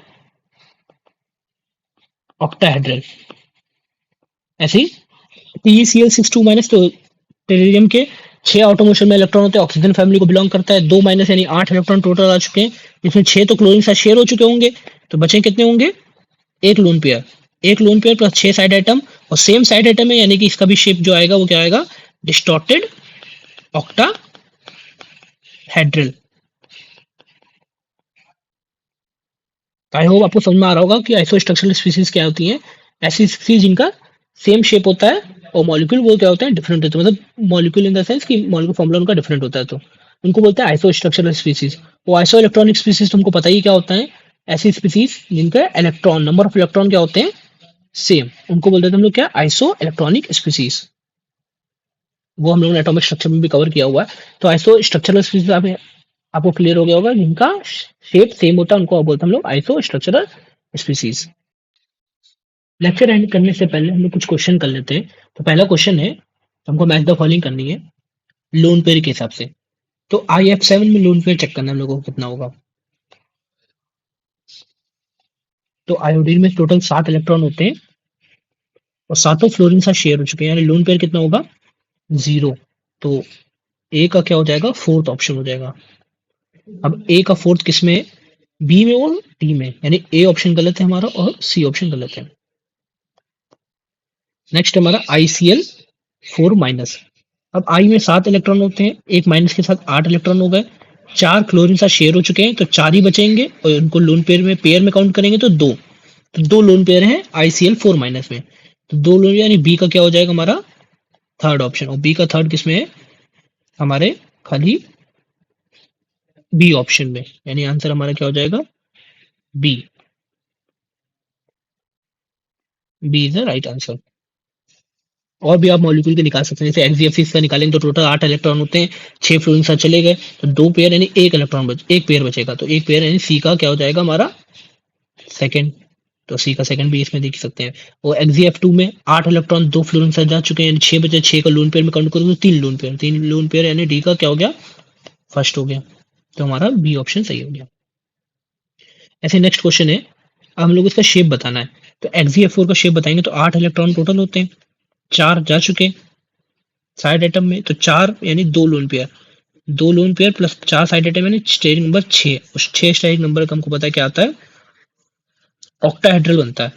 Speaker 1: ऑक्टाहेड्रल। ऐसे ही PeCl6 2 माइनस, तो टेरिडियम के 6 ऑटोमोशन में इलेक्ट्रॉन होते हैं, ऑक्सीजन फैमिली को बिलोंग करता है, 2 माइनस यानी 8 इलेक्ट्रॉन टोटल आ चुके हैं, इसमें 6 तो क्लोरीन साथ शेयर हो चुके होंगे, तो बचे कितने होंगे, एक लोन पेयर, एक lone pair plus 6 side item, और सेम साइड आइटम है, यानी कि इसका भी शेप जो आएगा वो क्या आएगा, डिस्टॉर्टेड ऑक्टाहेड्रल। आई होप आपको समझ में आ रहा होगा कि आइसो स्ट्रक्चरल स्पीसीज क्या होती हैं, ऐसी स्पीसीज जिनका सेम शेप होता है और मॉलिक्यूल वो क्या होता है, डिफरेंट होते हैं, मतलब मॉलिक्यूल इन द सेंस कि मॉलिक्यूल फॉर्मूला उनका डिफरेंट होता है, तो उनको बोलते हैं आइसो स्ट्रक्चरल स्पीसीज। वो आइसो इलेक्ट्रॉनिक स्पीसीज तुमको पता ही क्या होता है, ऐसी स्पीसीज जिनका इलेक्ट्रॉन नंबर ऑफ इलेक्ट्रॉन क्या होते हैं सेम, उनको बोलते हैं हम लोग क्या, आइसो इलेक्ट्रॉनिक स्पीसीज। वो हम लोगों ने एटॉमिक स्ट्रक्चर में भी कवर किया हुआ है। तो आइसो स्ट्रक्चरल स्पीसीज आपको क्लियर हो गया होगा, जिनका शेप सेम होता है उनको बोलते हैं हम लोग iso structural species. Lecture and करने से पहले हम लोग कुछ क्वेश्चन कर लेते हैं। तो पहला क्वेश्चन है, हमको मैच द फॉलोइंग करनी है लोन पेयर के हिसाब से। तो IF7 में लोन पेयर चेक करना है हम लोगों को कितना होगा। तो आयोडीन में टोटल 7 इलेक्ट्रॉन होते हैं और सातों फ्लोरीन साथ शेयर हो चुके हैं, यानी लोन पेयर कितना होगा 0। तो ए का क्या हो जाएगा, फोर्थ ऑप्शन हो जाएगा। अब ए का फोर्थ किस में है, बी में और डी में, यानी ए ऑप्शन गलत है हमारा और सी ऑप्शन गलत है। नेक्स्ट हमारा ICl4 माइनस। अब आई में 7 इलेक्ट्रॉन होते हैं, एक माइनस के साथ 8 इलेक्ट्रॉन हो गए, 4 क्लोरीन साथ शेयर हो चुके हैं, तो 4 ही बचेंगे, और उनको लोन पेयर में काउंट करेंगे तो 2, तो 2 लोन पेयर हैं ICl4 माइनस में। तो 2 लोन, यानी बी का क्या हो जाएगा हमारा थर्ड ऑप्शन, और बी का थर्ड किसमें है हमारे खाली बी ऑप्शन में, यानी आंसर हमारा क्या हो जाएगा, B. B is the right answer. और भी आप मॉलिक्यूल के निकाल सकते हैं, जैसे एक्सजीएफ का निकालेंगे तो टोटल 8 इलेक्ट्रॉन होते हैं, 6 फ्लोरीन साथ चले गए तो 2 पेयर यानी एक इलेक्ट्रॉन एक पेयर बचेगा, तो एक पेयर यानी सी का क्या हो जाएगा हमारा सेकंड। तो सी का सेकंड भी इसमें देख सकते हैं। और एक्सजीएफ में 8 इलेक्ट्रॉन 2 फ्लोरीन साथ जा चुके हैं, यानी 6 बचे, 6 का लोन पेयर में काउंट करोगे तो 3 लोन पेयर यानी डी का क्या हो गया, फर्स्ट हो गया। तो हमारा बी ऑप्शन सही हो गया। ऐसे नेक्स्ट क्वेश्चन है, अब हम लोग इसका शेप बताना है। तो एक्सजीएफ का शेप बताएंगे तो 8 इलेक्ट्रॉन टोटल होते हैं, 4 जा चुके साइड एटम में, तो 4 यानी 2 lone pair, 2 lone pair plus 4 side atom यानी स्टेरिक नंबर 6। उस 6 स्टेरिक नंबर का हमको पता है क्या आता है, ऑक्टाहेड्रल बनता है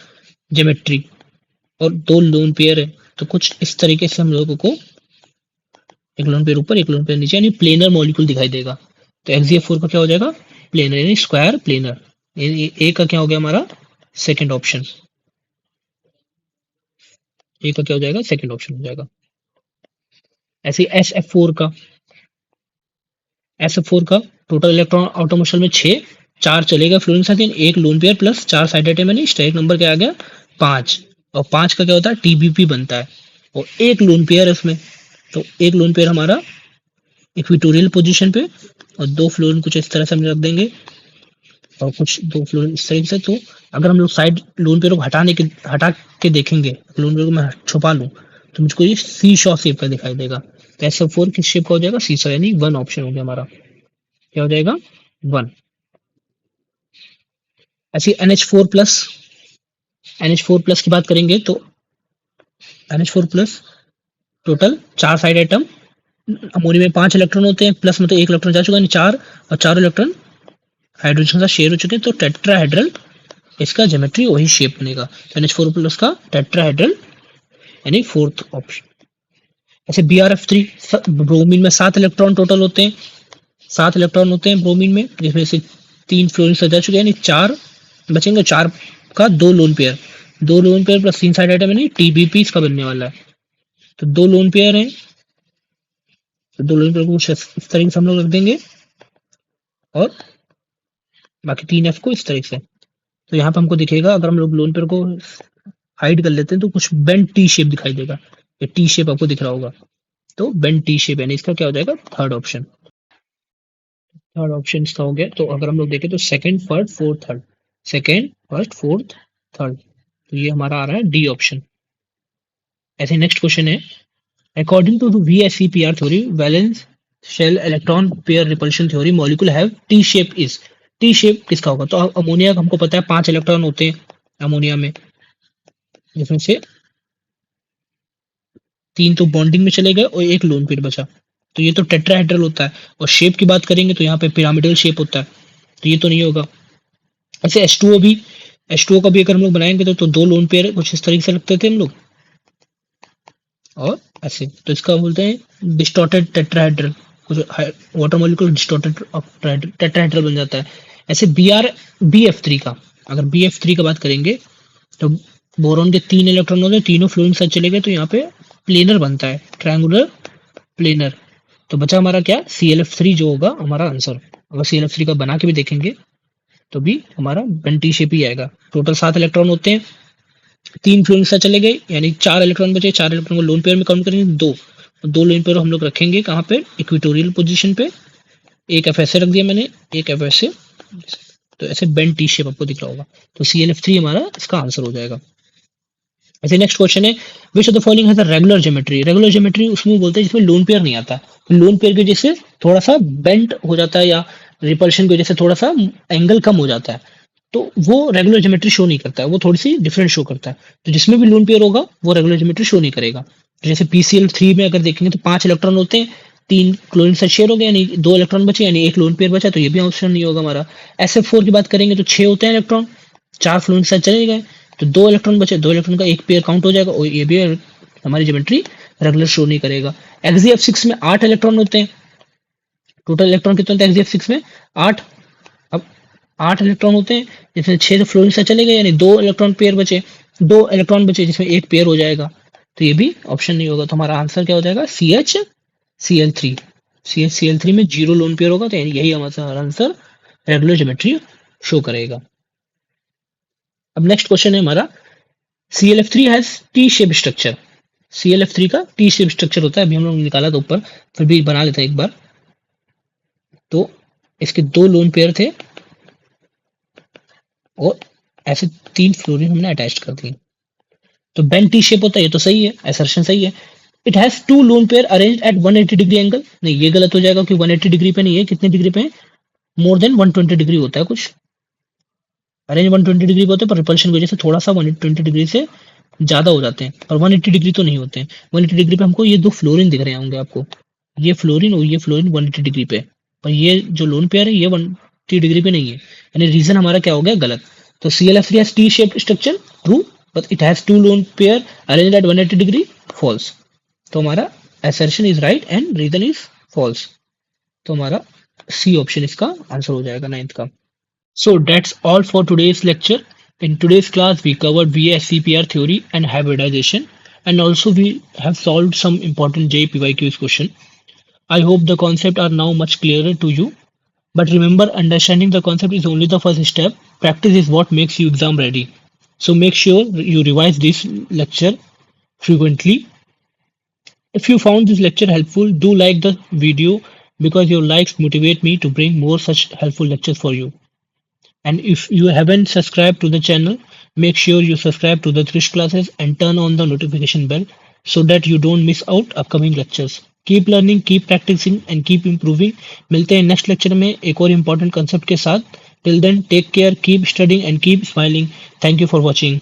Speaker 1: ज्योमेट्री। और 2 लोन पेयर है, तो कुछ इस तरीके से हम लोगों को एक लोन पेयर ऊपर एक लोन पेयर नीचे यानी प्लेनर मॉलिक्यूल दिखाई देगा। तो एक्सजीएफ का क्या हो जाएगा, प्लेनर यानी स्क्वायर प्लेनर, यानी ए का क्या हो गया हमारा सेकंड ऑप्शन। ए का क्या हो जाएगा, सेकंड ऑप्शन हो जाएगा। ऐसे एस एफ फोर का टोटल इलेक्ट्रॉन ऑटोमोशल में 6, 4 चलेगा फ्लोरीन साथ, एक lone pair plus 4 side atom यानी स्टेरिक नंबर क्या आ गया 5। और 5 का क्या होता है, टीबीपी बनता है। और एक लोन पेयर है उसमें, तो एक लोन पेयर हमारा इक्विटोरियल पोजीशन पे, और 2 फ्लोरीन कुछ इस तरह से हम रख देंगे, और कुछ 2 फ्लोरीन इस तरीके से। तो अगर हम लोग साइड लोन पेयर को हटा के देखेंगे, लोन पेयर को मैं छुपा लूं, तो मुझको ये सी शॉ शेप का दिखाई देगा। तो एस4 किस शेप का हो जाएगा, सी शॉ, यानी 1 ऑप्शन हो गया हमारा, क्या हो जाएगा 1। ऐसे NH4 प्लस की बात करेंगे तो NH4 plus total 4 side atom, ammonia में 5 इलेक्ट्रॉन होते हैं, प्लस मतलब 1 इलेक्ट्रॉन जा चुका है, यानी 4, और 4 इलेक्ट्रॉन हाइड्रोजन के साथ शेयर हो चुके हैं, तो टेट्राहेड्रल इसका ज्योमेट्री वही शेप बनेगा। तो NH4 प्लस का टेट्राहेड्रल यानी फोर्थ ऑप्शन। ऐसे BrF3 ब्रोमीन में 7 इलेक्ट्रॉन टोटल होते हैं, 7 इलेक्ट्रॉन होते हैं ब्रोमीन में, जिसमें से 3 फ्लोरीन सजा चुके हैं, यानी 4 बचेंगे, 4 का 2 lone pair, 2 lone pair plus 3 side item यानी टीबीपी इसका बनने वाला है। तो 2 लोन पेयर है, तो 2 लोन पेयर को इस तरीके से हम लोग रख देंगे, और बाकी 3F को इस तरीके से। तो यहाँ पे हमको दिखेगा, अगर हम लोग लोन पेयर को हाइड कर लेते हैं तो कुछ बेंट टी शेप दिखाई देगा, ये टी शेप आपको दिख रहा होगा, तो बेंट टी शेप, यानी इसका क्या हो जाएगा थर्ड ऑप्शन। थर्ड ऑप्शन इसका हो गया। तो अगर हम लोग देखें तो second, first, fourth, third, second, first, fourth, third, तो ये हमारा आ रहा है डी ऑप्शन। ऐसे नेक्स्ट क्वेश्चन है, according to VSEPR theory, valence shell electron pair repulsion theory, molecule have T shape is, T shape किसका होगा, तो अमोनिया का हमको पता है 5 इलेक्ट्रॉन होते हैं अमोनिया में, जिसमें से 3 तो बॉन्डिंग में चले गए और एक लोन पेयर बचा, तो ये तो टेट्राहेड्रल होता है। और शेप की बात करेंगे तो यहाँ पे पिरामिडल शेप होता है, तो ये तो नहीं होगा। ऐसे H2O का भी अगर हम लोग बनाएंगे तो 2 लोन पेयर कुछ इस तरीके से लगते थे हम लोग, और ऐसे, तो इसका बोलते हैं डिस्टॉर्टेड टेट्राहेड्रल, कुछ वाटर मॉलिक्यूल डिस्टॉर्टेड टेट्राहेड्रल बन जाता है। ऐसे BF3 का, अगर BF3 का बात करेंगे तो बोरॉन के 3 इलेक्ट्रॉन होते हैं, तीनों फ्लोरीन साथ चले गए, तो यहाँ पे प्लेनर बनता है, ट्रायंगुलर प्लेनर। तो बचा हमारा क्या, ClF3 जो होगा हमारा आंसर। अगर ClF3 का बना के भी देखेंगे तो भी हमारा बेंटी शेप ही आएगा। टोटल 7 इलेक्ट्रॉन होते हैं, 3 फ्लोरीन साथ चले गए, यानी 4 इलेक्ट्रॉन बचे, 4 इलेक्ट्रॉन को लोन पेयर में काउंट करेंगे 2 लोन पेयर हम लोग रखेंगे कहाँ पे, इक्विटोरियल पोजीशन पे। एक एफ ऐसे रख दिया मैंने, एक एफ ऐसे, तो ऐसे बेंट टी शेप आपको दिख रहा होगा। तो ClF3 हमारा इसका आंसर हो जाएगा। ऐसे नेक्स्ट क्वेश्चन है, which of the following has a regular geometry, regular geometry उसमें बोलते हैं जिसमें लोन पेयर नहीं आता, तो लोन पेयर की वजह से थोड़ा सा बेंट हो जाता है, या रिपल्शन की वजह से थोड़ा सा एंगल कम हो जाता है, तो वो रेगुलर ज्योमेट्री शो नहीं करता है, वो थोड़ी सी डिफरेंट शो करता है। तो जिसमें भी लोन पेयर होगा वो रेगुलर ज्योमेट्री शो नहीं करेगा। तो जैसे PCl3 में अगर देखेंगे तो 5 इलेक्ट्रॉन होते हैं, 3 क्लोरीन साथ शेयर हो गए, यानी 2 इलेक्ट्रॉन बचे, यानी एक लोन पेयर बचा, तो ये भी ऑप्शन नहीं होगा हमारा। SF4 की बात करेंगे तो 6 होते हैं इलेक्ट्रॉन, 4 फ्लोरीन साथ चले गए, तो 2 इलेक्ट्रॉन बचे, 2 इलेक्ट्रॉन का एक पेयर काउंट हो जाएगा, और ये भी हमारी ज्योमेट्री रेगुलर शो नहीं करेगा। XZF6 में 8 इलेक्ट्रॉन होते हैं, टोटल इलेक्ट्रॉन कितने होते हैं XZF6 में 8। अब 8 इलेक्ट्रॉन होते हैं, जिसमें 6 तो फ्लोरीन से चले गए, यानी 2 इलेक्ट्रॉन पेयर बचे, 2 इलेक्ट्रॉन बचे जिसमें एक पेयर हो जाएगा, तो ये भी ऑप्शन नहीं होगा। तो हमारा आंसर क्या हो जाएगा CH Cl3। CH में 0 लोन पेयर होगा, तो यही हमारा आंसर रेगुलर ज्योमेट्री शो करेगा। अब नेक्स्ट क्वेश्चन है हमारा, ClF3 has T shape structure. ClF3 का टी शेप स्ट्रक्चर होता है, अभी हम लोग निकाला था ऊपर, फिर भी बना लेते हैं एक बार। तो इसके 2 लोन पेयर थे और ऐसे 3 फ्लोरीन हमने अटैच कर दिए, तो बेंड टी शेप होता है, ये तो सही है, असर्शन सही है। It has 2 lone pair arranged at 180 degree angle, नहीं ये गलत हो जाएगा क्योंकि 180 डिग्री पे नहीं है, कितने डिग्री पे है, मोर देन 120 डिग्री होता है कुछ, अरेंज 120 डिग्री पे होते हैं पर रिपल्शन की वजह से थोड़ा सा 120 डिग्री से ज्यादा हो जाते हैं, पर 180 डिग्री तो नहीं होते हैं। 180 डिग्री पे हमको ये 2 फ्लोरीन दिख रहे होंगे आपको, ये फ्लोरीन और ये फ्लोरीन 180 डिग्री पे, पर ये जो लोन पेयर है ये 180 डिग्री पे नहीं है, यानी रीजन हमारा क्या हो गया, गलत। तो ClF3 has T shape structure, true, but it has 2 lone pair arranged at 180 degree, false. तो हमारा assertion is right and reason is false, तो हमारा सी ऑप्शन इसका आंसर हो जाएगा 9th का। So that's all for today's lecture. In today's class, we covered VSCPR theory and hybridization, and also we have solved some important JPYQ's question. I hope the concepts are now much clearer to you. But remember, understanding the concept is only the first step. Practice is what makes you exam ready. So make sure you revise this lecture frequently. If you found this lecture helpful, do like the video because your likes motivate me to bring more such helpful lectures for you. And if you haven't subscribed to the channel, make sure you subscribe to the Trish classes and turn on the notification bell so that you don't miss out upcoming lectures. Keep learning, keep practicing and keep improving. मिलते हैं next lecture में एक और important concept के साथ. Till then, take care, keep studying and keep smiling. Thank you for watching.